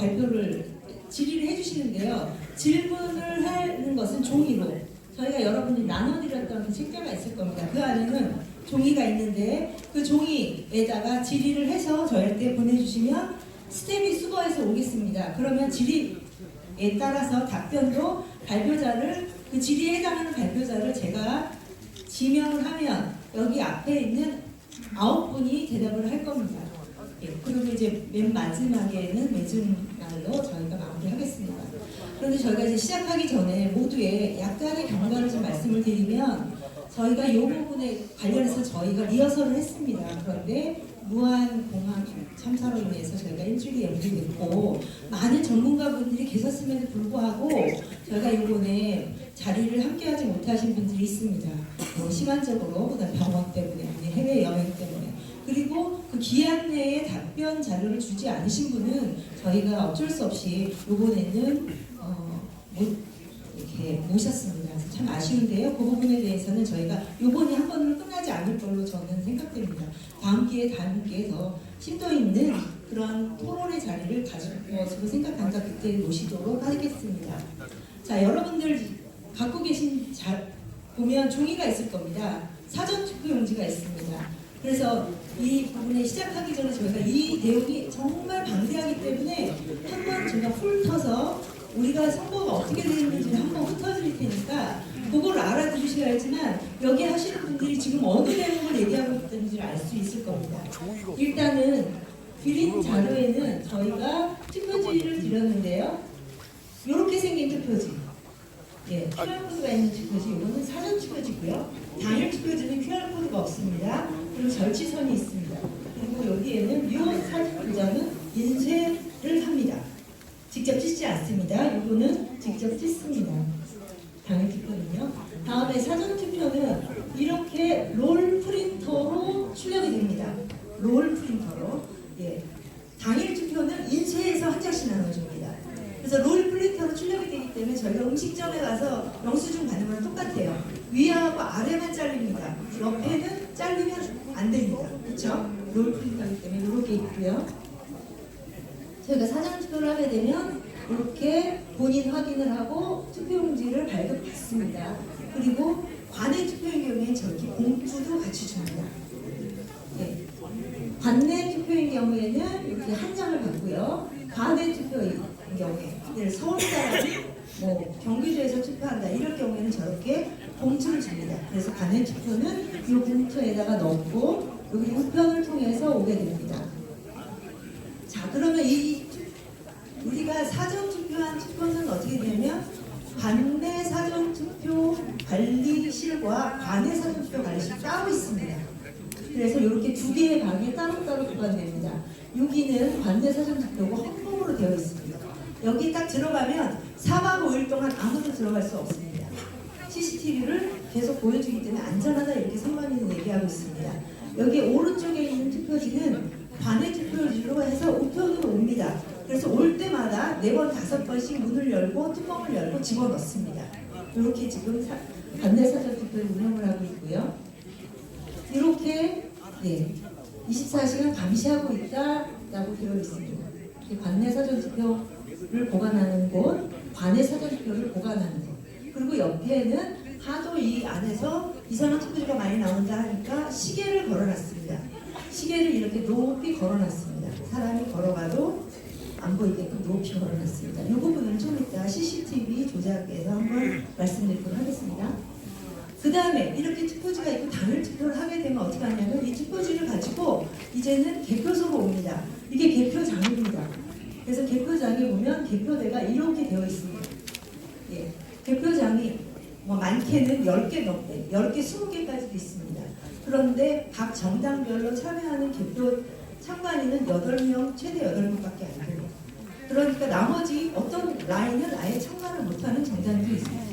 질의를 해주시는데요. 질문을 하는 것은 종이로 저희가 여러분이 나눠드렸던 그 책자가 있을 겁니다. 그 안에는 종이가 있는데 그 종이에다가 질의를 해서 저희한테 보내주시면 스텝이 수거해서 오겠습니다. 그러면 질의에 따라서 답변도 발표자를 그 질의에 해당하는 발표자를 제가 지명을 하면 여기 앞에 있는 9분이 대답을 할 겁니다. 그리고 이제 맨 마지막에는 매진날로 저희가 마무리하겠습니다. 그런데 저희가 이제 시작하기 전에 모두의 약간의 경과를 좀 말씀을 드리면 저희가 이 부분에 관련해서 저희가 리허설을 했습니다. 그런데 무한공항 참사로 인해서 저희가 일주일이 연기됐고 많은 전문가분들이 계셨음에도 불구하고 저희가 이번에 자리를 함께하지 못하신 분들이 있습니다. 시간적으로, 그다음 병원 때문에, 해외 여행 때문에, 그리고 그 기한 내에 답변 자료를 주지 않으신 분은 저희가 어쩔 수 없이 이번에는 이렇게 모셨습니다. 그래서 참 아쉬운데요. 그 부분에 대해서는 저희가 이번에 한 번으로 끝나지 않을 걸로 저는 생각됩니다. 다음 기회에 더 심도 있는 그런 토론의 자리를 가질 것으로 생각한다. 그때 모시도록 하겠습니다. 자, 여러분들 갖고 계신 보면 종이가 있을 겁니다. 사전 투표 용지가 있습니다. 그래서 이 부분에 시작하기 전에 저희가 이 내용이 정말 방대하기 때문에 한번 제가 훑어서 우리가 선거가 어떻게 되는지를 한번 훑어드릴 테니까 그걸 알아두셔야지만 여기 하시는 분들이 지금 어느 내용을 얘기하고 있는지를 알 수 있을 겁니다. 일단은 드린 자료에는 저희가 투표지를 드렸는데요. 이렇게 생긴 투표지. 예, QR코드가 있는 투표지. 이거는 사전 투표지고요. 당일 투표지는 QR코드가 없습니다. 그리고 절취선이 있습니다. 그리고 여기에는 이 사진 도장은 인쇄를 합니다. 직접 찍지 않습니다. 이거는 직접 찍습니다. 당일 투표는요. 다음에 사전 투표는 이렇게 롤 프린터로 출력이 됩니다. 롤 프린터로. 예. 당일 투표는 인쇄해서 한 장씩 나눠줍니다. 그래서 롤 프린터로 출력이 되기 때문에 저희가 음식점에 가서 영수증 받는 거랑 똑같아요. 위하고 아래만 잘립니다. 옆에는 잘리면 안 됩니다. 그렇죠? 롤 프린터이기 때문에 이렇게 있고요. 저희가 사전 투표를 하게 되면 이렇게 본인 확인을 하고 투표용지를 발급받습니다. 그리고 관내 투표인 경우에는 저렇게 봉투도 같이 줍니다. 네. 관내 투표인 경우에는 이렇게 한 장을 받고요. 관내 투표인 경우에 예를 서울 사람이 경기도에서 투표한다 이럴 경우에는 저렇게 봉투를 줍니다. 그래서 관내 투표는 이 봉투에다가 넣고 여기 우편을 통해서 오게 됩니다. 자, 그러면 우리가 사전 투표한 투표는 어떻게 되냐면 관내 사전 투표 관리실과 관내 사전 투표 관리실 따로 있습니다. 그래서 이렇게 두 개의 방이 따로따로 보관됩니다. 여기는 관내 사전 투표고 헌법으로 되어 있습니다. 여기 딱 들어가면 4박 5일 동안 아무도 들어갈 수 없습니다. CCTV를 계속 보여주기 때문에 안전하다 이렇게 선관위는 얘기하고 있습니다. 여기 오른쪽에 있는 투표지는 관내 투표지로 해서 우편으로 옵니다. 그래서 올 때마다 4번, 5번씩 문을 열고 뚜껑을 열고 집어넣습니다. 이렇게 지금 관내 사전 투표를 운영을 하고 있고요. 이렇게 24시간 감시하고 있다라고 되어 있습니다. 관내 사전 투표를 보관하는 곳, 관내 사전 투표를 보관하는 곳. 그리고 옆에는 하도 이 안에서 이상한 투표지가 많이 나온다 하니까 시계를 걸어놨습니다. 시계를 이렇게 높이 걸어놨습니다. 사람이 걸어가도 안 보이게끔 높이 걸어놨습니다. 이 부분은 좀 이따 CCTV 조작에서 한번 말씀드리도록 하겠습니다. 그 다음에 이렇게 투표지가 있고 당일 투표를 하게 되면 어떻게 하냐면 이 투표지를 가지고 이제는 개표소로 옵니다. 이게 개표장입니다. 그래서 개표장에 보면 개표대가 이렇게 되어 있습니다. 예, 개표장이 많게는 10개 넘게, 10개, 20개까지도 있습니다. 그런데 각 정당별로 참여하는 개표 참관인은 8명, 최대 8명밖에 안 됩니다. 그러니까 나머지 어떤 라인은 아예 참관을 못하는 정당도 있습니다.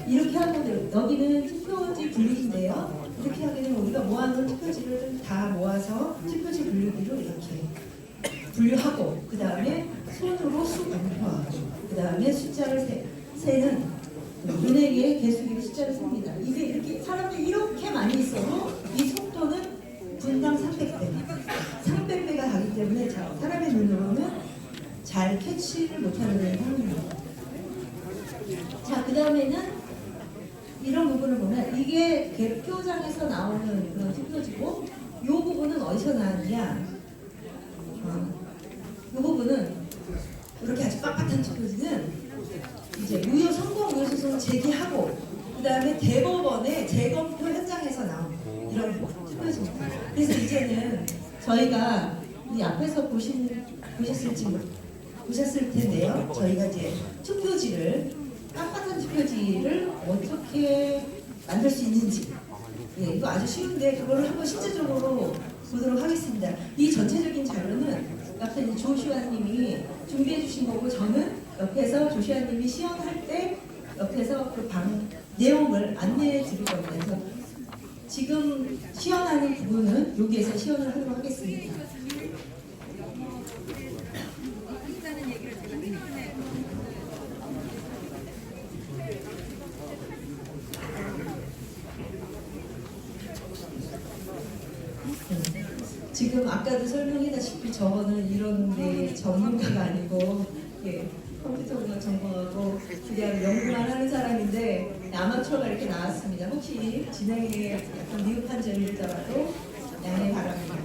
이렇게 하면 여기는 투표지 분류기인데요. 이렇게 하게 되면 우리가 모아놓은 투표지를 다 모아서 투표지 분류기로 이렇게 분류하고 그 다음에 손으로 수 공표하고 그 다음에 숫자를 세는 은행의 개수기로 숫자를 셉니다. 이게 이렇게 사람들이 이렇게 많이 있어도 이 속도는 분당 300배, 300배가 가기 때문에 사람의 눈으로는 잘 캐치를 못하는 상황입니다. 자, 그 다음에는 이런 부분을 보면 이게 개표장에서 나오는 그런 투표지고 이 부분은 어디서 나왔냐? 이 부분은 이렇게 아주 빳빳한 투표지는 이제 무효 선거 무효 소송을 제기하고 그 다음에 대법원의 재검표 현장에서 나온 이런 투표지입니다. 그래서 이제는 저희가 이 앞에서 보셨을 텐데요. 저희가 이제 투표지를 빳빳한 투표지를 어떻게 만들 수 있는지 예, 이거 아주 쉬운데 그거를 한번 실제적으로 보도록 하겠습니다. 이 전체적인 자료는 앞에 이제 조슈아님이 준비해 주신 거고 저는 옆에서 조슈아님이 시연할 때 옆에서 그 내용을 안내해 드릴 겁니다. 그래서 지금 시연하는 부분은 여기에서 시연을 하도록 하겠습니다. 지금 아까도 설명했다시피 저는 이런 데 전문가가 아니고 컴퓨터 공학 전공하고 그냥 연구만 하는 사람인데 아마추어가 이렇게 나왔습니다. 혹시 진행에 약간 미흡한 점이 있더라도 양해 바랍니다.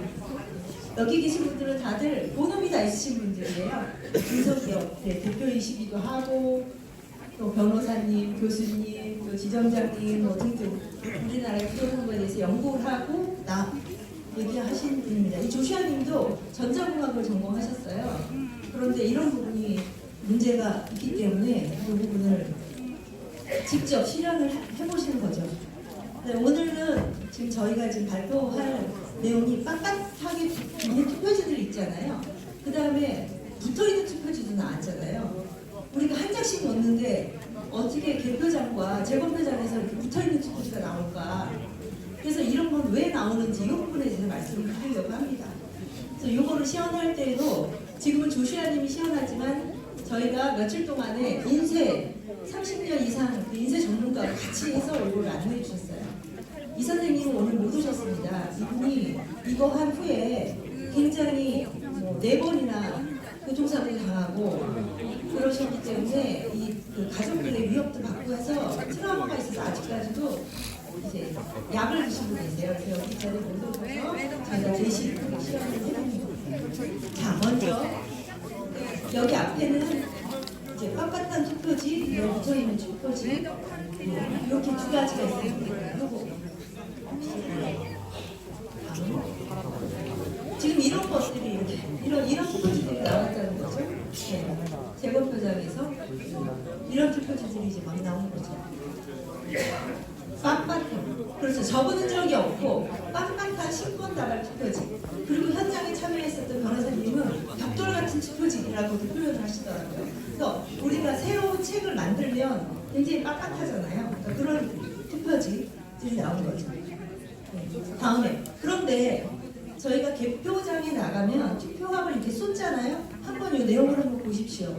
여기 계신 분들은 다들 본업이 다 있으신 분들이에요. 중소기업 대표이시기도 하고 또 변호사님, 교수님, 또 지점장님 뭐 등등 우리나라의 부동산에 대해서 연구를 하고 얘기하신 분입니다. 이 조슈아님도 전자공학을 전공하셨어요. 그런데 이런 부분이 문제가 있기 때문에 그 부분을 직접 실현을 해보시는 거죠. 오늘은 지금 저희가 지금 발표할 내용이 빳빳하게 있는 투표지들이 있잖아요. 그 다음에 붙어있는 투표지도 나왔잖아요. 우리가 한 장씩 넣는데 어떻게 개표장과 재검표장에서 이렇게 붙어있는 투표지가 나올까? 그래서 이런 건 왜 나오는지 이 부분에 대해서 말씀을 드리려고 합니다. 그래서 이거를 시연할 때에도 지금은 조슈아님이 시연하지만 저희가 며칠 동안에 인쇄 30년 이상 그 인쇄 전문가와 같이 해서 이걸 안내해 주셨어요. 이 선생님은 오늘 못 오셨습니다. 이분이 이거 한 후에 굉장히 4번이나 교통사고 당하고 그러셨기 때문에 그 가족들의 위협도 받고 해서 트라우마가 있어서 아직까지도 이제 약을 드시고 계세요. 그래서 여기 자리에 못 오셔서 저희가 대신 시연을 해드립니다. 자, 먼저 여기 앞에는 이제 빳빳한 투표지, 붙어있는 투표지 이렇게 두 가지가 있습니다. 지금 이런 것들이 이런 투표지들이 나왔다는 거죠. 네. 재검표장에서 이런 투표지들이 이제 막 나오는 거죠. 빳빳한, 그렇죠. 적은 적이 없고 빳빳한 신권 다발 투표지. 그리고 현장에 참여했었던 변호사님은 벽돌 같은 투표지라고도 표현을 하시더라고요. 그래서 우리가 새로운 책을 만들면 굉장히 빳빳하잖아요. 그러니까 그런 투표지들이 나온 거죠. 네. 다음에 그런데 저희가 개표장에 나가면 투표함을 이렇게 쏟잖아요. 한번 이 내용을 한번 보십시오.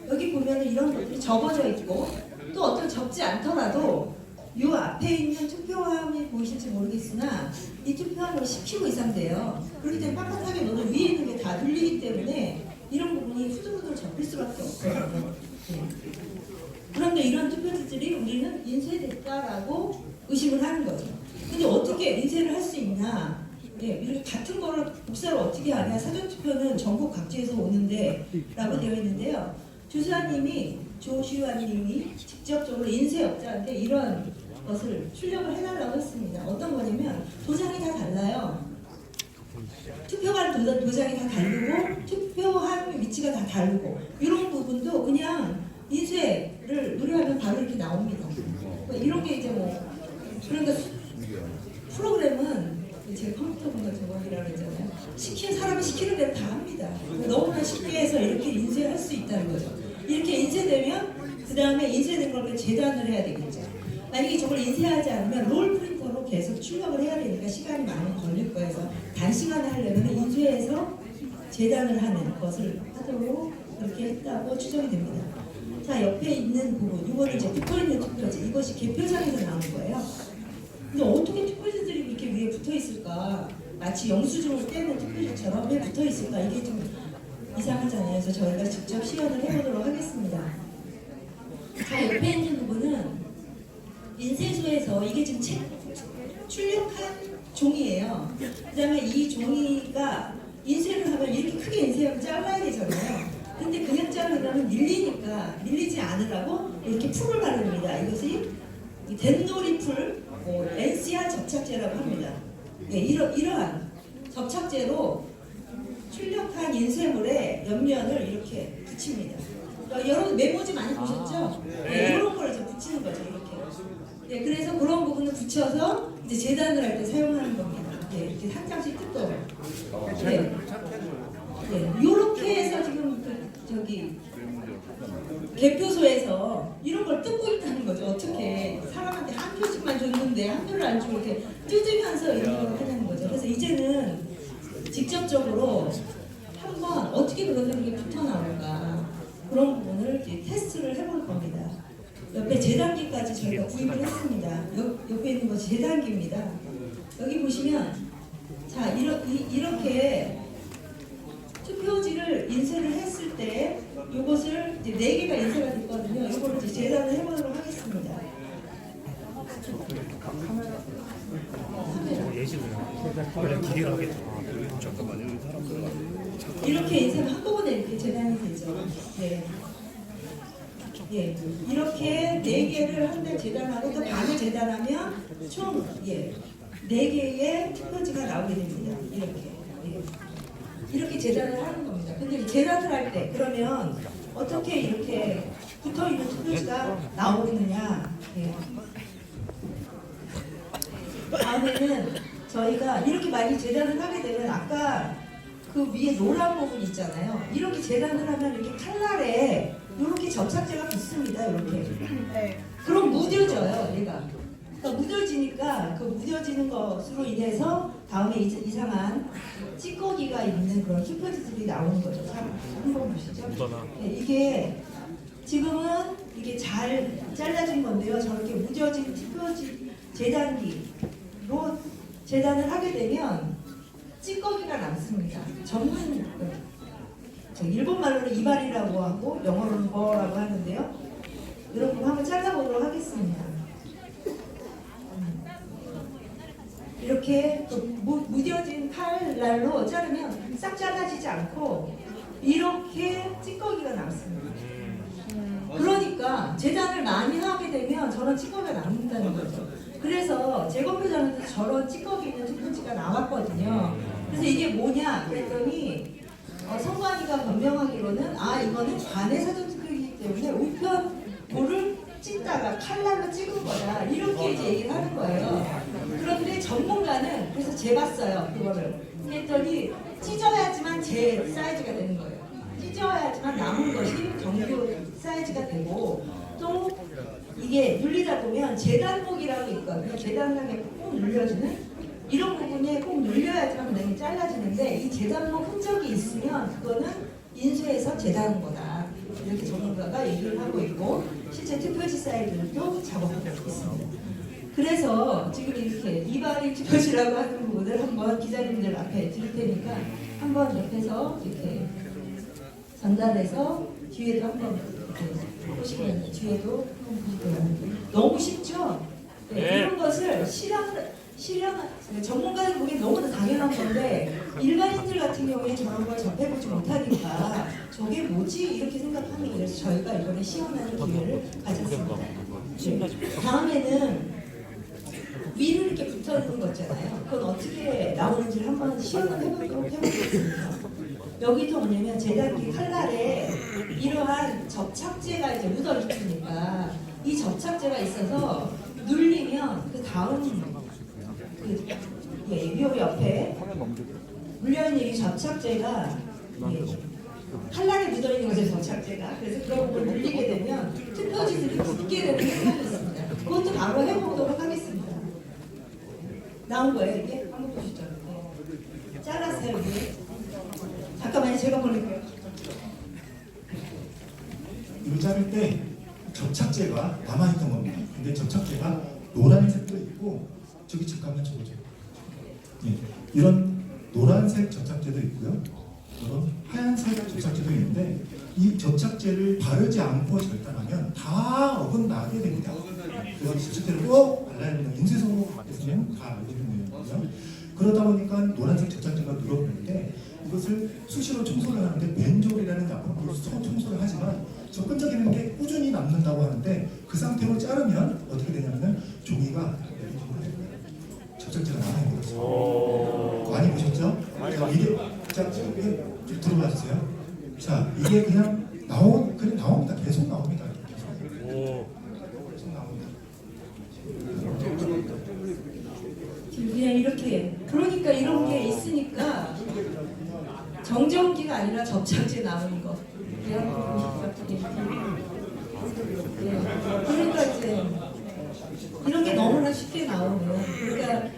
여기 보면 이런 것들이 접어져 있고 또 어떤 접지 않더라도 이 앞에 있는 투표함이 보이실지 모르겠으나 이 투표함을 10kg 이상 돼요. 그렇기 때문에 빳빳하게 넣어도 위에 있는 게 다 눌리기 때문에 이런 부분이 후들후들 접힐 수밖에 없거든요. 네. 그런데 이런 투표지들이 우리는 인쇄됐다라고 의심을 하는 거죠. 근데 어떻게 인쇄를 할 수 있냐? 예, 이렇게 같은 거를 복사를 어떻게 하냐? 사전투표는 전국 각지에서 오는데 라고 되어 있는데요. 조슈아님이 직접적으로 인쇄업자한테 이런 것을 출력을 해달라고 했습니다. 어떤 거냐면 도장이 다 달라요. 투표한 도장이 다 다르고 투표한 위치가 다 다르고 이런 부분도 그냥 인쇄를 누르면 바로 이렇게 나옵니다. 이런 게 이제 그러니까 프로그램은 제가 컴퓨터 공학 전공이라고 했잖아요. 사람이 시키는 대로 다 합니다. 너무나 쉽게 해서 이렇게 인쇄할 수 있다는 거죠. 이렇게 인쇄되면 그 다음에 인쇄된 걸 재단을 해야 되겠죠. 만약에 저걸 인쇄하지 않으면 롤 프린터로 계속 출력을 해야 되니까 시간이 많이 걸릴 거여서 단시간에 하려면 인쇄해서 재단을 하는 것을 하도록 그렇게 했다고 추정이 됩니다. 자, 옆에 있는 부분, 이거를 이제 붙어있는 투표지, 이것이 개표장에서 나온 거예요. 근데 어떻게 투표지들이 이렇게 위에 붙어 있을까? 마치 영수증을 떼는 투표지처럼 왜 붙어 있을까? 이게 좀 이상하잖아요. 그래서 저희가 직접 시연을 해보도록 하겠습니다. 자, 옆에 있는 부분은 인쇄소에서 이게 지금 출력한 종이에요. 그 다음에 이 종이가 인쇄를 하면 이렇게 크게 인쇄하면 잘라야 되잖아요. 근데 그냥 자르면 밀리니까 밀리지 않으라고 이렇게 풀을 바릅니다. 이것이 덴놀이 풀, NCR 접착제라고 합니다. 네, 이러한 접착제로 출력한 인쇄물에 옆면을 이렇게 붙입니다. 여러분 메모지 많이 보셨죠? 네, 이런 걸 이제 붙이는 거죠, 이렇게. 네, 그래서 그런 부분을 붙여서 이제 재단을 할 때 사용하는 겁니다. 네, 이렇게 한 장씩 뜯어요. 네. 네, 이렇게 해서 지금 저기 개표소에서 이런 걸 뜯고 있다는 거죠. 어떻게 사람한테 한 표씩만 줬는데 한 표를 안 주고 이렇게 뜯으면서 이런 걸 하는 거죠. 그래서 이제는 직접적으로 한번 어떻게 그것들이 붙어 나올까 그런 부분을 이제 테스트를 해볼 겁니다. 옆에 재단기까지 저희가 구입을 했습니다. 옆에 있는 것이 재단기입니다. 여기 보시면 자 이렇게 투표지를 인쇄를 했을 때 이것을 이제 4개가 인쇄가 됐거든요. 이거를 이제 재단을 해보도록 하겠습니다. 이렇게 인쇄가 한꺼번에 이렇게 재단이 되죠. 네. 예, 이렇게 4개를 한 대 재단하고 또 반을 재단하면 총 4개의 투표지가 나오게 됩니다. 이렇게 재단을 하는 겁니다. 근데 재단을 할 때 그러면 어떻게 이렇게 붙어 있는 투표지가 나오느냐? 다음에는 저희가 이렇게 많이 재단을 하게 되면 아까 그 위에 노란 부분 있잖아요. 이렇게 재단을 하면 이렇게 칼날에 이렇게 접착제가 붙습니다. 이렇게. 그럼 무뎌져요, 얘가. 그러니까 무뎌지니까 그 무뎌지는 것으로 인해서 다음에 이상한 찌꺼기가 있는 그런 투표지들이 나오는 거죠. 한번 보시죠. 네, 이게 지금은 이게 잘 잘라진 건데요. 저렇게 무뎌진 투표지 재단기로 재단을 하게 되면 찌꺼기가 남습니다. 전문 일본 말로는 이발이라고 하고 영어로는 버라고 하는데요. 여러분 한번 잘라보도록 하겠습니다. 이렇게 무뎌진 칼날로 자르면 싹 잘라지지 않고 이렇게 찌꺼기가 남습니다. 그러니까 재단을 많이 하게 되면 저런 찌꺼기가 남는다는 거죠. 그래서 재검표장에서 저런 찌꺼기 있는 투표지가 나왔거든요. 그래서 이게 뭐냐 그랬더니 선관위가 변명하기로는 이거는 관내 사전 투표이기 때문에 우편물을 찍다가 칼날로 찍은 거다 이렇게 이제 얘기를 하는 거예요. 그런데 전문가는 그래서 재봤어요 그거를. 그랬더니 찢어야지만 제 사이즈가 되는 거예요. 찢어야지만 남은 것이 정규 사이즈가 되고 또 이게 눌리다 보면 재단목이라고 있거든요. 재단목에 꼭 눌려주는 이런 부분에 꼭 눌려야지만 그다음에 잘라지는데 이 재단목 흔적이 있으면 그거는 인쇄해서 재단한 거다. 이렇게 전문가가 얘기를 하고 있고 실제 투표지 사이즈도 작업하고 있습니다. 그래서 지금 이렇게 이발이 투표지라고 하는 부분을 한번 기자님들 앞에 드릴 테니까 한번 옆에서 이렇게 전달해서 뒤에도 한번 이렇게 보시면 뒤에도 한번 보시고요. 너무 쉽죠? 네, 이런 것을 전문가들 보기엔 너무나 당연한 건데 일반인들 같은 경우에 저런 걸 접해보지 못하니까 저게 뭐지? 이렇게 생각하는 거예요. 그래서 저희가 이번에 시연하는 기회를 가졌습니다. 다음에는 위를 이렇게 붙어있는 거 있잖아요. 그건 어떻게 나오는지를 한번 시연을 해보겠습니다. 여기도 뭐냐면 재단기 칼날에 이러한 접착제가 이제 묻어 있으니까 이 접착제가 있어서 눌리면 그 다음 요 옆에 물려있는 이 접착제가 칼날에 묻어있는 거죠, 접착제가. 그래서 그런 걸 눌리게 되면 투표지들이 붙게 되는 현상이 있습니다. 그것도 바로 해보도록 하겠습니다. 나온 거예요, 이게? 한번 보시죠. 잘랐어요, 이게. 잠깐만요, 제가 보낼게요. 이거 자를 때 접착제가 남아있던 겁니다. 근데 접착제가 노란색도 있고 저기 잠깐만 저거죠. 이런 노란색 접착제도 있고요. 이런 하얀색 접착제도 있는데 이 접착제를 바르지 않고 절단하면 다 어긋나게 됩니다. 그래서 접착제를 꼭 발라야 됩니다. 인쇄소에서는 다 알고 있는 거예요. 그러다 보니까 노란색 접착제가 늘어나는데 이것을 수시로 청소를 하는데 벤졸이라는 약품으로 청소를 하지만 접근적인 게 꾸준히 남는다고 하는데 그 상태로 자르면 어떻게 되냐면 종이가 접착제가 남아있는 거죠. 많이 보셨죠? 이게 자, 들어봐 주세요. 자, 이게 그냥 나옵니다. 계속 나옵니다. 계속 나옵니다. 그냥 이렇게 그러니까 이런 게 있으니까 정전기가 아니라 접착제 나오는 거. 그러니까 이제 이런 게 너무나 쉽게 나오면 그러니까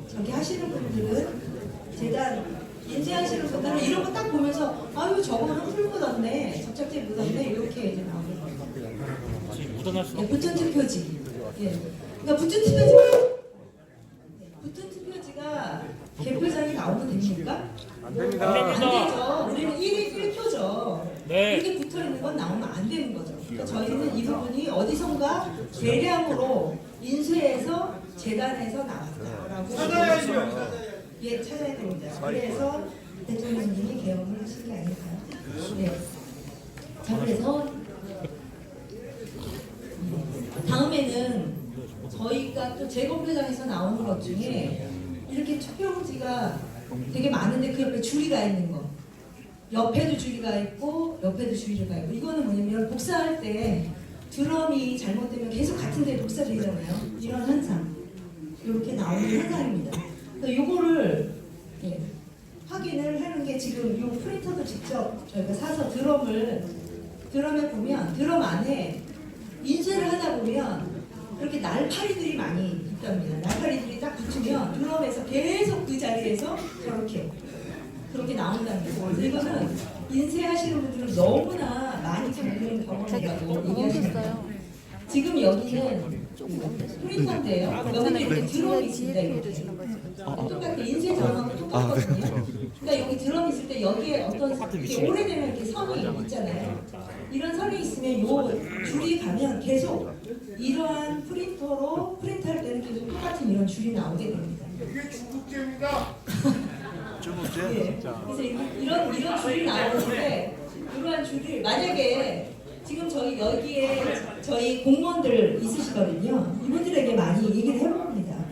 저기 하시는 분들은 재단 인쇄하시는 분들은 이런 거 딱 보면서 아유 저거는 풀 묻었네 접착제 묻었네 이렇게 이제 나오는 거예요. 네, 붙은 투표지. 예. 그러니까 붙은 투표지가 개표장에 나오면 됩니까? 안 됩니다. 안 되죠. 우리는 1표죠. 네. 이렇게 붙어 있는 건 나오면 안 되는 거죠. 그러니까 저희는 이 부분이 어디선가 대량으로 인쇄해서 재단에서 나왔다라고 예, 찾아야 됩니다. 그래서 대통령님이 개헌을 하신 게 아닐까요? 네. 자, 그래서 다음에는 저희가 또 재검표장에서 나오는 것 중에 이렇게 투표용지가 되게 많은데 그 옆에 줄이가 있는 거. 옆에도 줄이가 있고 옆에도 줄이가 있고 이거는 뭐냐면 복사할 때 드럼이 잘못되면 계속 같은 데 복사되잖아요. 이런 현상. 이렇게 나오는 현상입니다. 그래서 이거를 확인을 하는 게 지금 이 프린터도 직접 저희가 사서 드럼에 보면 드럼 안에 인쇄를 하다 보면 그렇게 날파리들이 많이 있답니다. 날파리들이 딱 붙으면 드럼에서 계속 그 자리에서 그렇게 나온다는 거예요. 그래서 이거는 인쇄하시는 분들은 너무나 많이 겪는 경험이라고 얘기하시는 거예요. 지금 여기는 프린터인데요. 여기는 이렇게 드럼이 있습니다. 이렇게. 똑같게 인쇄 전하고 똑같거든요. 그러니까 여기 드럼이 있을 때 여기에 어떤 이렇게 오래되면 이렇게 선이 있잖아요. 이런 선이 있으면 요 줄이 가면 계속 이러한 프린터로 프린트할 때는 계속 똑같은 이런 줄이 나오게 됩니다. 이게 중국제입니다. 네. 그래서 이런 줄이 나오는데 이러한 줄을 만약에 지금 저희 여기에 저희 공무원들 있으시거든요. 이분들에게 많이 얘기를 해봅니다.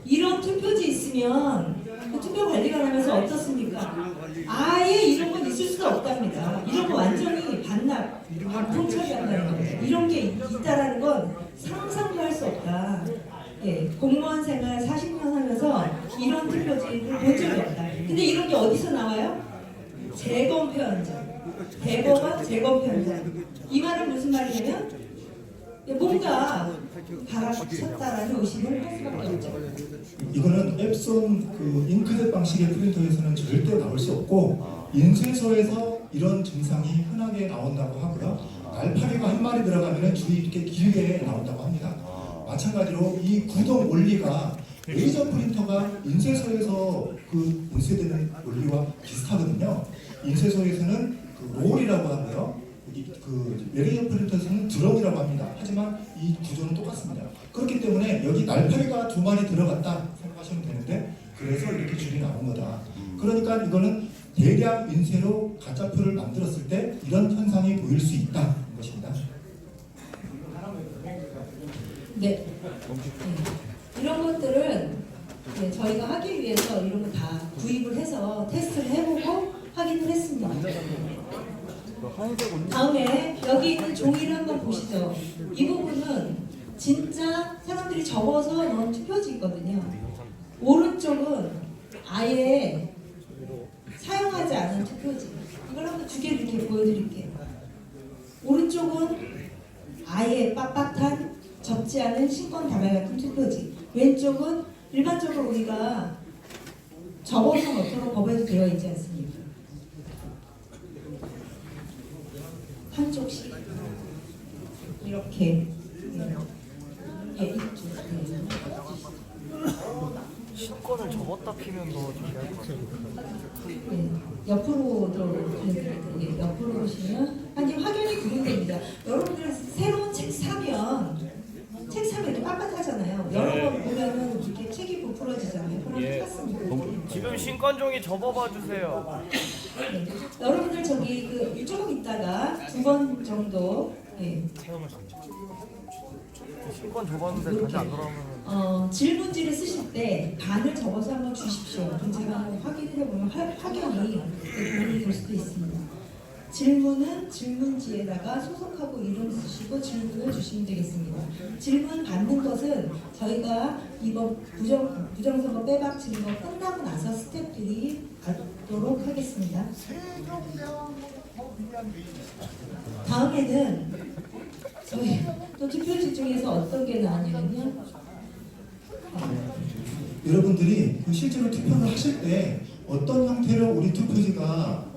이런 투표지 있으면 그 투표 관리관 하면서 어떻습니까? 아예 이런 건 있을 수가 없답니다. 이런 거 완전히 반납 처리한다는 겁니다. 이런 게 있다라는 건 상상도 할 수 없다. 예, 공무원 생활 40년 하면서 이런 투표지를 본 적이 없다. 근데 이런 게 어디서 나와요? 재검표 현장. 대법원 재검표 현장. 이 말은 무슨 말이냐면 뭔가 바라쳤다라는 의심을 할 수밖에 없죠. 이거는 앱손 그 잉크젯 방식의 프린터에서는 절대 나올 수 없고 인쇄소에서 이런 증상이 흔하게 나온다고 하고요. 날파리가 한 마리 들어가면 줄이 이렇게 길게 나온다고 합니다. 마찬가지로 이 구동 원리가 레이저 프린터가 인쇄소에서 그 인쇄되는 원리와 비슷하거든요. 인쇄소에서는 그 롤이라고 하고요. 그 레이저 프린터에서는 드럼이라고 합니다. 하지만 이 구조는 똑같습니다. 그렇기 때문에 여기 날파리가 2마리 들어갔다 생각하시면 되는데 그래서 이렇게 줄이 나온 거다. 그러니까 이거는 대량 인쇄로 가짜표를 만들었을 때 이런 현상이 보일 수 있다는 것입니다. 네. 이런 것들은 저희가 하기 위해서 이런 거 다 구입을 해서 테스트를 해보고 확인을 했습니다. 다음에 여기 있는 종이를 한번 보시죠. 이 부분은 진짜 사람들이 적어서 넣은 투표지거든요. 오른쪽은 아예 사용하지 않은 투표지. 이걸 한번 두 개를 이렇게 보여드릴게요. 오른쪽은 아예 빳빳한 접지 않은 신권 다발 같은 투표지. 왼쪽은 일반적으로 우리가 접어서 넣도록 법에도 되어 있지 않습니까? 한쪽씩 이렇게 신권을 접었다 피면 더 중요할 것 같아요. 옆으로 옆으로 보시면 아니 확연히 구분됩니다. 여러분들 새로운 책 사면 이렇게 빳빳하잖아요. 여러 번 보면은 이렇게 책이 부풀어지잖아요. 그럼 똑같습니다. 지금 신권종이 접어봐 주세요. 네. 여러분들 저기 조금 있다가 2번 정도 신권 줘봤는데 다시 안 돌아오면 질문지를 쓰실 때 반을 접어서 한번 주십시오. 그럼 제가 한번 확인을 해보면 확연히 도움이 될 수도 있습니다. 질문은 질문지에다가 소속하고 이름 쓰시고 질문을 주시면 되겠습니다. 질문 받는 것은 저희가 이번 부정선거 빼박 증거 끝나고 나서 스태프들이 받도록 하겠습니다. 다음에는 저희 또 투표지 중에서 어떤 게 나왔냐면 여러분들이 실제로 투표를 하실 때 어떤 형태로 우리 투표지가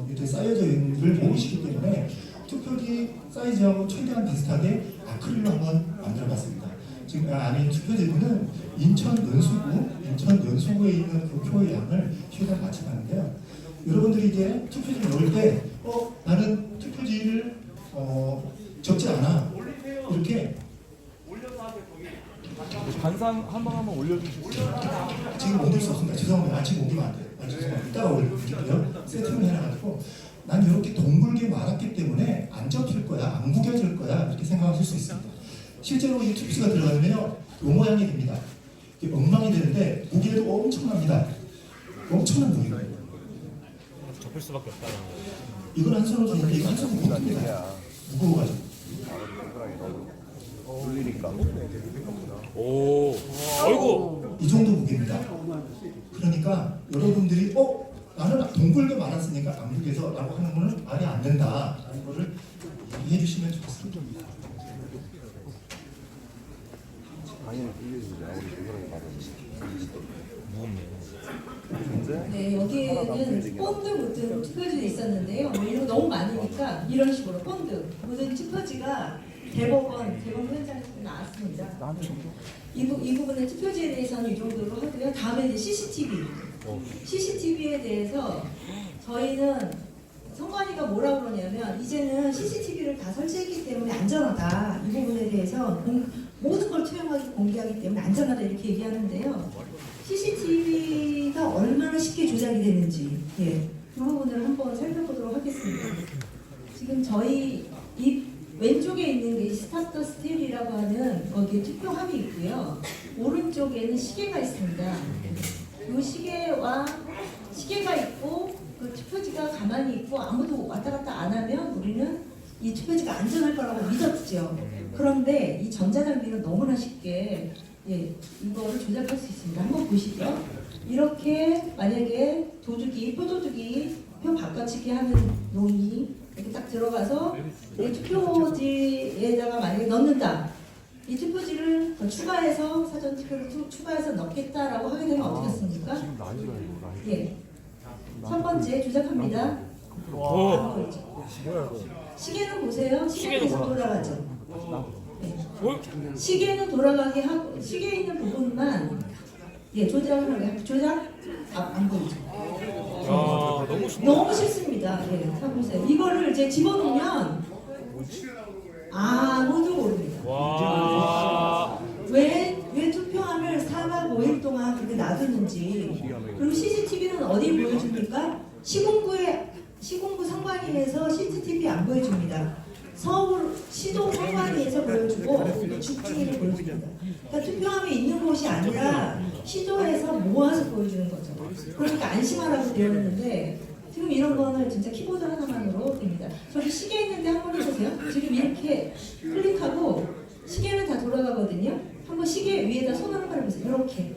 이렇게 쌓여져 있는지를 모르시기 때문에 투표지 사이즈하고 최대한 비슷하게 아크릴로 한번 만들어봤습니다. 지금 안에 투표지는 인천 연수구에 있는 그 표의 양을 최대한 맞춰봤는데요. 여러분들이 이제 투표지를 넣을 때 나는 투표지를 적지 않아 이렇게 단상 한번 올려주실 수 있어요? 지금 옮길 수 없습니다. 죄송합니다. 지금 옮기면 안 돼요. 죄송합니다. 이따가 올릴게요. 세팅을 해놔가지고 난 이렇게 둥글게 말았기 때문에 안 접힐 거야, 안 구겨질 거야 이렇게 생각하실 수 있습니다. 실제로 이 투표지가 들어가면요, 이 모양이 됩니다. 이게 엉망이 되는데 무게도 엄청납니다. 엄청난 무게예요. 접을 수밖에 없다는 거예요. 이걸 한 손으로 주는데 이거 한 손으로 못 듭니다. 무거워가지고. 올리니까. 오, 아이고. 이 정도 무게입니다. 그러니까 여러분들이 나는 동글게 말았으니까 안 무게서 라고 하는 거는 말이 안 된다 라는 거를 이해해 주시면 좋겠습니다. 네, 여기에는 본드 묻은 투표지도 있었는데요. 이거 너무 많으니까 이런 식으로 본드 묻은 투표지가 대법원 현장에서 나왔습니다. 이 부분의 투표지에 대해서는 이 정도로 하고요. 다음에 이제 CCTV에 대해서 저희는 선관위가 뭐라 그러냐면 이제는 CCTV를 다 설치했기 때문에 안전하다. 이 부분에 대해서 모든 걸 투명하게 공개하기 때문에 안전하다 이렇게 얘기하는데요. CCTV가 얼마나 쉽게 조작이 되는지 이 부분을 한번 살펴보도록 하겠습니다. 지금 저희 이 왼쪽에 있는 게 스타터 스틸이라고 하는 거기에 투표함이 있고요. 오른쪽에는 시계가 있습니다. 이 시계가 있고 그 투표지가 가만히 있고 아무도 왔다 갔다 안 하면 우리는 이 투표지가 안전할 거라고 믿었죠. 그런데 이 전자장비는 너무나 쉽게 이거를 조작할 수 있습니다. 한번 보시죠. 이렇게 만약에 표도둑이 표 바꿔치기 하는 놈이 이렇게 딱 들어가서 이 투표지에다가 만약에 넣는다. 이 투표지를 더 추가해서 사전 투표를 추가해서 넣겠다라고 하게 되면 어떻게 했습니까? 첫 번째 조작합니다. 시계는 보세요. 시계는 계속 돌아가죠. 시계는 돌아가게 하고 시계에 있는 부분만 조작 안 보이죠. 너무 쉽습니다. 보세요. 이거를 이제 집어넣으면 아무도 모릅니다. 왜 투표함을 4박 5일 동안 그렇게 놔두는지. 그리고 CCTV는 어디 보여줍니까? 시군구 상관위에서 CCTV 안 보여줍니다. 서울 시도 상관위에서 보여주고 죽중이를 보여줍니다. 그러니까 투표함이 있는 곳이 아니라 시도에서 모아서 보여주는 거죠. 그러니까 안심하라고 되어 있는데 지금 이런 거는 진짜 키보드 하나만으로 됩니다. 저기 시계 있는데 한번 해보세요. 지금 이렇게 클릭하고 시계는 다 돌아가거든요. 한번 시계 위에다 손을 한번 해보세요. 이렇게.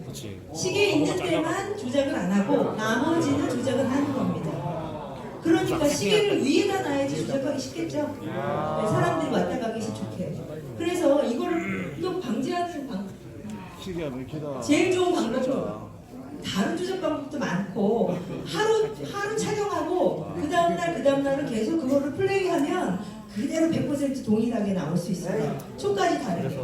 시계 있는 데만 조작을 안 하고 나머지는 조작을 하는 겁니다. 그러니까 시계를 위에다 놔야지 조작하기 쉽겠죠. 사람들이 왔다 가기 좋게. 그래서 이걸 또 방지하는 제일 좋은 방법은 다른 조작 방법도 많고 하루 촬영하고 그 다음날은 계속 그거를 플레이하면 그대로 100% 동일하게 나올 수 있어요. 초까지 다르게.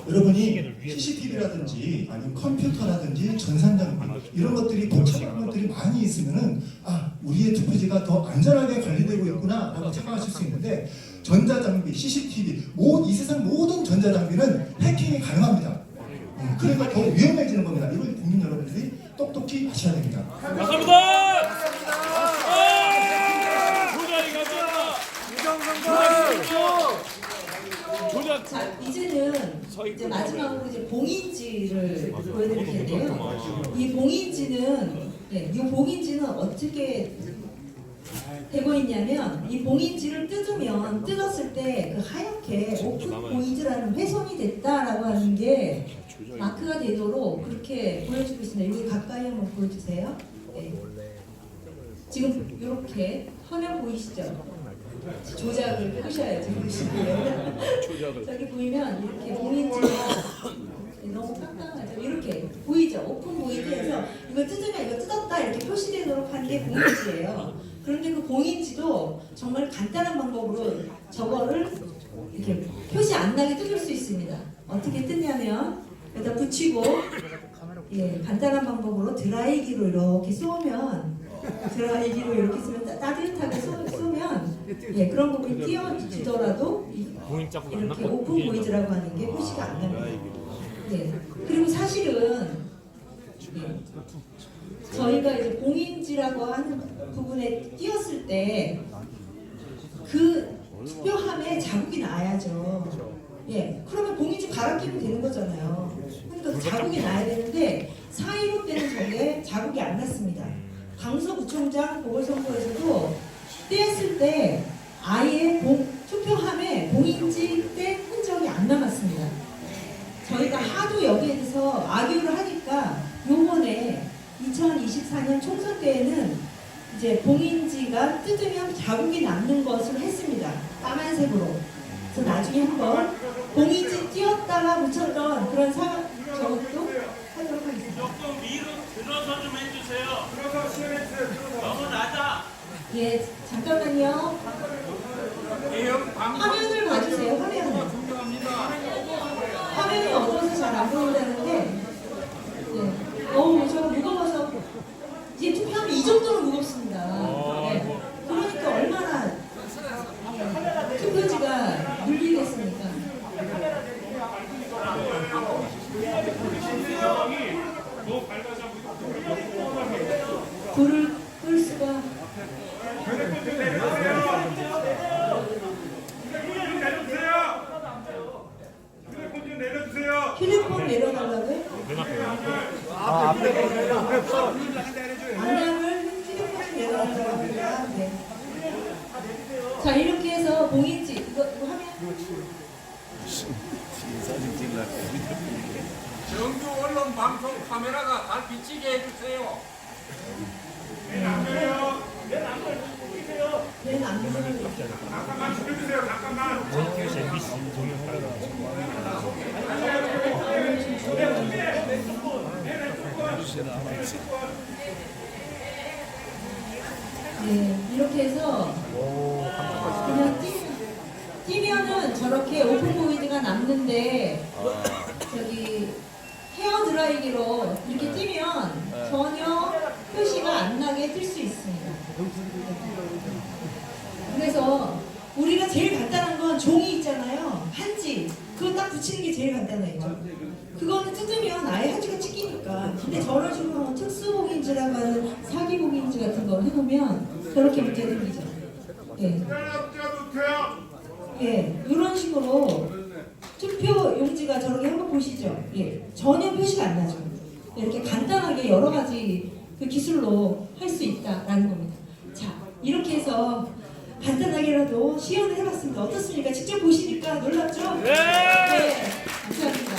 여러분이 CCTV라든지 아니면 컴퓨터라든지 전산장비 이런 것들이 복잡한 것들이 많이 있으면은 우리의 투표지가 더 안전하게 관리되고 있구나 라고 생각하실 수 있는데 전자장비, CCTV, 이 세상 모든 전자장비는 해킹이 가능합니다. 그러니까 더 위험해지는 겁니다. 이걸 국민 여러분들이 똑똑히 아셔야 됩니다. 감사합니다. 자, 이제 이제 마지막으로 이제 봉인지를 보여드릴 텐데요. 이 봉인지는 이 봉인지는 어떻게 되고 있냐면 이 봉인지를 뜯었을 때 그 하얗게 오픈 봉인지라는 훼손이 됐다라고 하는 게 마크가 되도록 그렇게 보여주고 있습니다. 여기 가까이 한번 보여주세요. 네. 지금 이렇게 화면 보이시죠? 조작을 끄셔야지 보시고요. 저기 보이면 이렇게 봉인지가 너무 깜깜하죠. 이렇게 보이죠? 오픈 봉인지에서 이거 뜯으면 이거 뜯었다 이렇게 표시되도록 한 게 봉인지예요. 그런데 그 봉인지도 정말 간단한 방법으로 저거를 이렇게 표시 안 나게 뜯을 수 있습니다. 어떻게 뜯냐면 여기다 붙이고 간단한 방법으로 드라이기로 이렇게 쏘면 드라이기로 이렇게 쓰면 따뜻하게 쏘면 그런 부분이 띄어지더라도 이렇게 오픈 보이즈라고 하는 게 표시가 안 납니다. 그리고 사실은 저희가 이제 봉인지라고 하는 부분에 띄었을 때 그 투표함에 자국이 나야죠. 그러면 봉인지 갈아 끼면 되는 거잖아요. 그러니까 자국이 나야 되는데 4.15 때는 저게 자국이 안 났습니다. 강서구청장 보궐선거에서도 떼었을 때 아예 투표함에 봉인지 뗀 흔적이 안 남았습니다. 저희가 하도 여기에 대해서 아규를 하니까 요번에 2024년 총선 때에는 이제 봉인지가 뜯으면 자국이 남는 것을 했습니다. 까만색으로. 그래서 나중에 한번 봉인지 띄었다가 붙였던 그런 저것도 하도록 하겠습니다. 조금 위로 들어서 좀 해주세요. 들어서 시연해주세요. 너무 낮아. 잠깐만요. 화면을 봐주세요. 화면이 어두워서 잘 안 보인다는데 저거 무거워서 이제 투표하면 이 정도로 무겁습니다. 그러니까 얼마나 투표지가 눌리겠습니까? 불을 끌 수가 휴대폰 내려달라고요? 안양을 휴대폰 내려달라고 합니다. 자, 이렇게 해서 봉인지 이거 하면 정규 언론 방송 카메라가 잘 비치게 해주세요. 안 돼요. 안 보이세요. 안 보이세요. 잠깐만 지켜주세요. 잠깐만. 이렇게 해서 그냥 뛰면은 저렇게 오픈 보이드가 남는데 저기 헤어 드라이기로 이렇게 뛰면 전혀 표시가 안 나게 뜰 수 있습니다. 그래서 우리가 제일 간단한 건 종이 있잖아요. 한지. 그거 딱 붙이는 게 제일 간단해요. 그거는 뜯으면 아예 한지가 찍히니까. 근데 저런 식으로 하면 특수봉인지라고 하는 사기봉인지 같은 거 해놓으면 저렇게 문제 생기죠. 이런 식으로 투표 용지가 저렇게 한번 보시죠. 전혀 표시가 안 나죠. 이렇게 간단하게 여러 가지 그 기술로 할 수 있다라는 겁니다. 자, 이렇게 해서 간단하게라도 시연을 해봤습니다. 어떻습니까? 직접 보시니까 놀랍죠? 네! 감사합니다.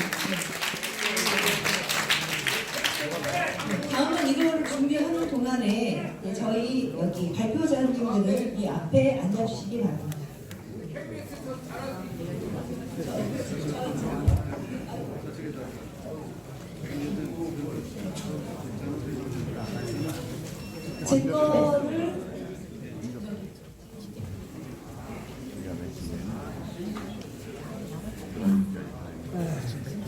다음은 이걸 준비하는 동안에 저희 여기 발표자님들은 이 앞에 앉아주시기 바랍니다. 제 거를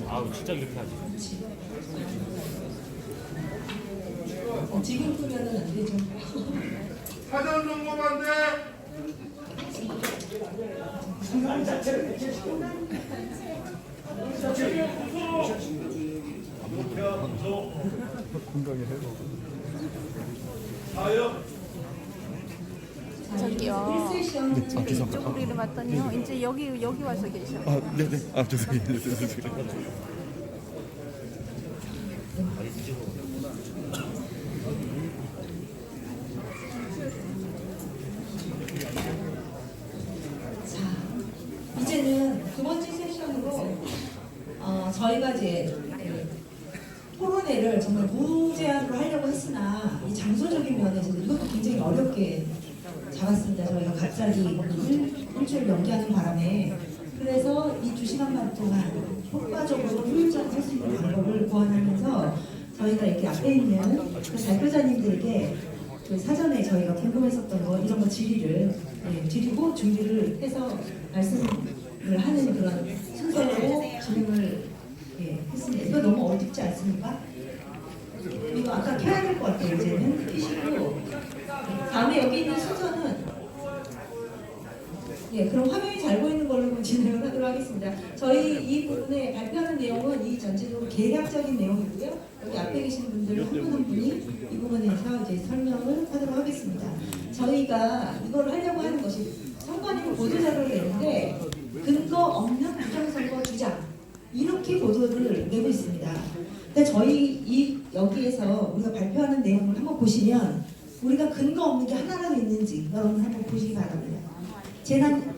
아우 진짜 이렇게 하지. 지금 끄면은 안 되죠. 사전 점검한데. 자, 저기요. 1세션 이쪽으로 이름왔더니요. 이제 여기 와서 계셔. 아, 네네. 아, 죄송해요. 이제는 두 번째 세션으로 저희가 이제 토론회를 정말 무제한으로 하려고 했으나 이 장소적인 면에서 이것도 굉장히 어렵게 잡았습니다. 저희가 갑자기 일주일 연기하는 바람에 그래서 이 2시간 반 동안 효과적으로 효율적으로 할 수 있는 방법을 고안하면서 저희가 이렇게 앞에 있는 그 발표자님들에게 그 사전에 저희가 궁금했었던 거 이런 거 질의를 드리고 준비를 해서 말씀을 하는 그런 순서로 진행을 했습니다. 이거 너무 어렵지 않습니까? 이거 아까 켜야 될 것 같아요. 이제는 켜시고 다음에 여기 있는 순서는 그럼 화면이 잘 보이는 걸로 진행을 하도록 하겠습니다. 저희 이 부분에 발표하는 내용은 이 전체적으로 계략적인 내용이고요. 여기 앞에 계신 분들 한 분 한 분이 이 부분에서 이제 설명을 하도록 하겠습니다. 저희가 이걸 하려고 하는 것이 선관위로 보도자료를 내는데 근거 없는 부정선거 주장 이렇게 보도를 내고 있습니다. 근데 저희 여기에서 우리가 발표하는 내용을 한번 보시면 우리가 근거 없는 게 하나라도 있는지 여러분 한번 보시기 바랍니다. 재난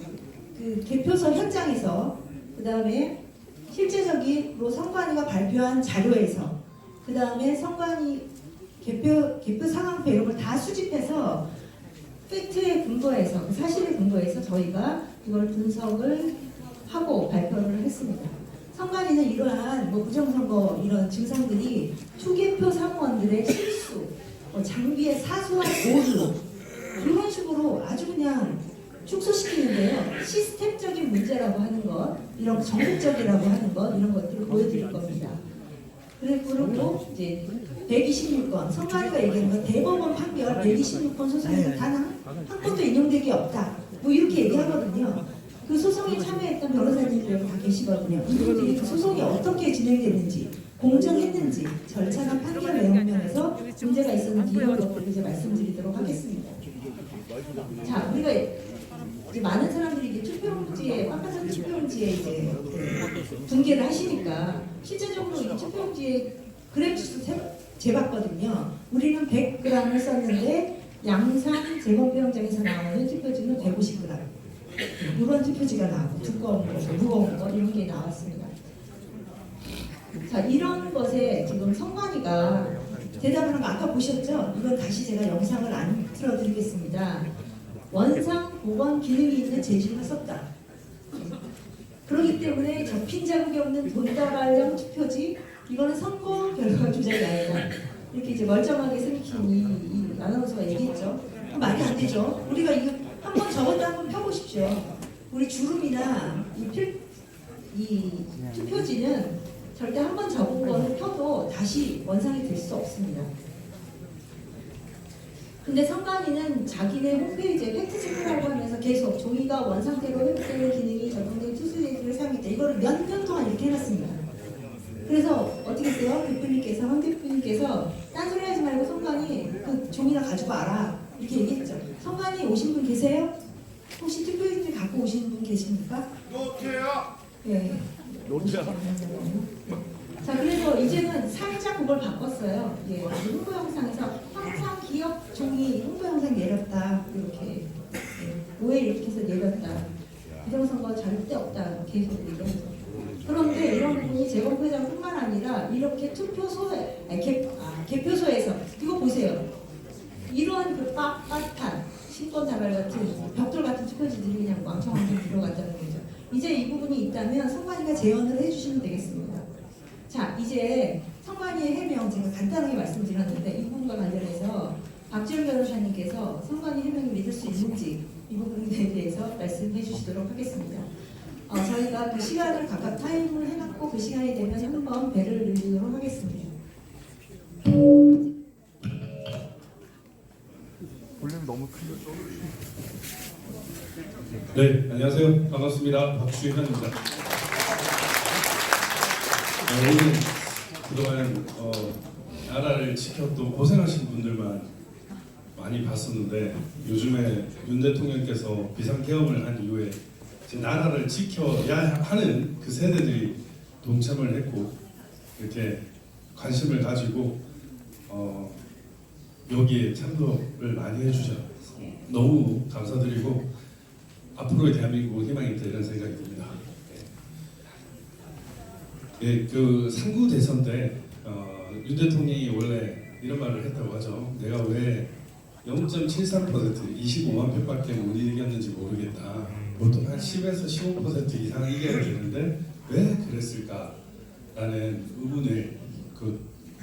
그 개표소 현장에서 그 다음에 실제적으로 선관위가 발표한 자료에서 그 다음에 선관위 개표 상황표 이런 걸 다 수집해서 팩트에 근거해서 사실에 근거해서 저희가 이걸 분석을 하고 발표를 했습니다. 선관위는 이러한 부정선거 이런 증상들이 투개표 사무원들의 실수, 장비의 사소한 오류 이런 식으로 아주 그냥 축소시키는데요. 시스템적인 문제라고 하는 것, 이런 전국적이라고 하는 것 이런 것들을 보여드릴 겁니다. 그리고 이제 126건 선관위가 얘기하는 건 대법원 판결 126건 소송에서 단 한 건도 인용되기 없다. 이렇게 얘기하거든요. 그 소송에 참여했던 변호사님들이 다 계시거든요. 이분들이 그 소송이 어떻게 진행됐는지, 공정했는지, 절차나 판결 내용 면에서 문제가 있었는지 이런 것들을 이제 말씀드리도록 하겠습니다. 자, 우리가 이제 많은 사람들이 이제 투표용지에 빡빡한 투표용지에 이제 분개를 하시니까 실제적으로 이 투표용지에 그램수 재봤거든요. 우리는 100g을 썼는데 양산 재검표용장에서 나오는 투표지는 150g. 이런 투표지가 나오고 두꺼운 거, 무거운 거 이런 게 나왔습니다. 자, 이런 것에 지금 선관위가 대답을 한 거 아까 보셨죠? 이건 다시 제가 영상을 안 틀어드리겠습니다. 원상 복원 기능이 있는 재질을 썼다. 그렇기 때문에 접힌 자국이 없는 돈다발형 투표지 이거는 선거 결과 조작이 아니다. 이렇게 이제 멀쩡하게 생긴 이 아나운서가 얘기했죠. 말이 안 되죠. 우리가 이거 한번 적었다 한번 펴보십시오. 우리 주름이나 이 투표지는 절대 한번 적은 거는 펴도 다시 원상이 될 수 없습니다. 근데 선관위는 자기네 홈페이지에 팩트체크라고 하면서 계속 종이가 원상태로 회복되는 기능이 적용된 투수제지를 사용했다. 이거를 몇 년 동안 이렇게 해놨습니다. 그래서 어떻게 했어요? 대표님께서, 황 대표님께서 딴소리 하지 말고 선관위 그 종이나 가지고 와라. 이렇게 얘기했죠. 선관위 오신 분 계세요? 혹시 투표용지 갖고 오신 분 계십니까? 노트요. 네. 자, 그래서 이제는 살짝 그걸 바꿨어요. 홍보 영상에서 항상 기업 종이 홍보 영상 내렸다. 이렇게 오해 이렇게 해서 내렸다. 부정선거 절대 없다. 계속 얘기하면서. 그런데 이런 부분이 재검표장뿐만 아니라 이렇게 투표소에 개표소에서 이거 보세요. 이런 그 빳빳한 신권 다발 같은 벽돌 같은 투표지들이 그냥 왕창왕창 들어갔다는 거죠. 이제 이 부분이 있다면 선관위가 재원을 해주시면 되겠습니다. 자, 이제 선관위의 해명 제가 간단하게 말씀드렸는데 이 부분과 관련해서 박지원 변호사님께서 선관위 해명을 믿을 수 있는지 이 부분에 대해서 말씀해 주시도록 하겠습니다. 저희가 그 시간을 각각 타임을 해놨고 그 시간이 되면 한번 배를 늘리도록 하겠습니다. 볼륨이 너무 크죠? 네, 안녕하세요. 반갑습니다. 박주현입니다. 오늘 그동안 나라를 지켜 또 고생하신 분들만 많이 봤었는데 요즘에 윤 대통령께서 비상계엄을 한 이후에 이제 나라를 지켜야 하는 그 세대들이 동참을 했고 이렇게 관심을 가지고 여기에 참여를 많이 해주셔서 너무 감사드리고 앞으로의 대한민국 희망이 있다 이런 생각이 듭니다. 예, 그 상구 대선 때 윤 대통령이 원래 이런 말을 했다고 하죠. 내가 왜 0.73% 25만 표밖에 못 이겼는지 모르겠다. 보통 한 10에서 15% 이상 이겨야 되는데 왜 그랬을까라는 의문을 그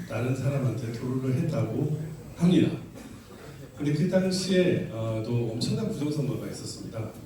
다른 사람한테 토로를 했다고 합니다. 근데 그 당시에 또 엄청난 부정선거가 있었습니다.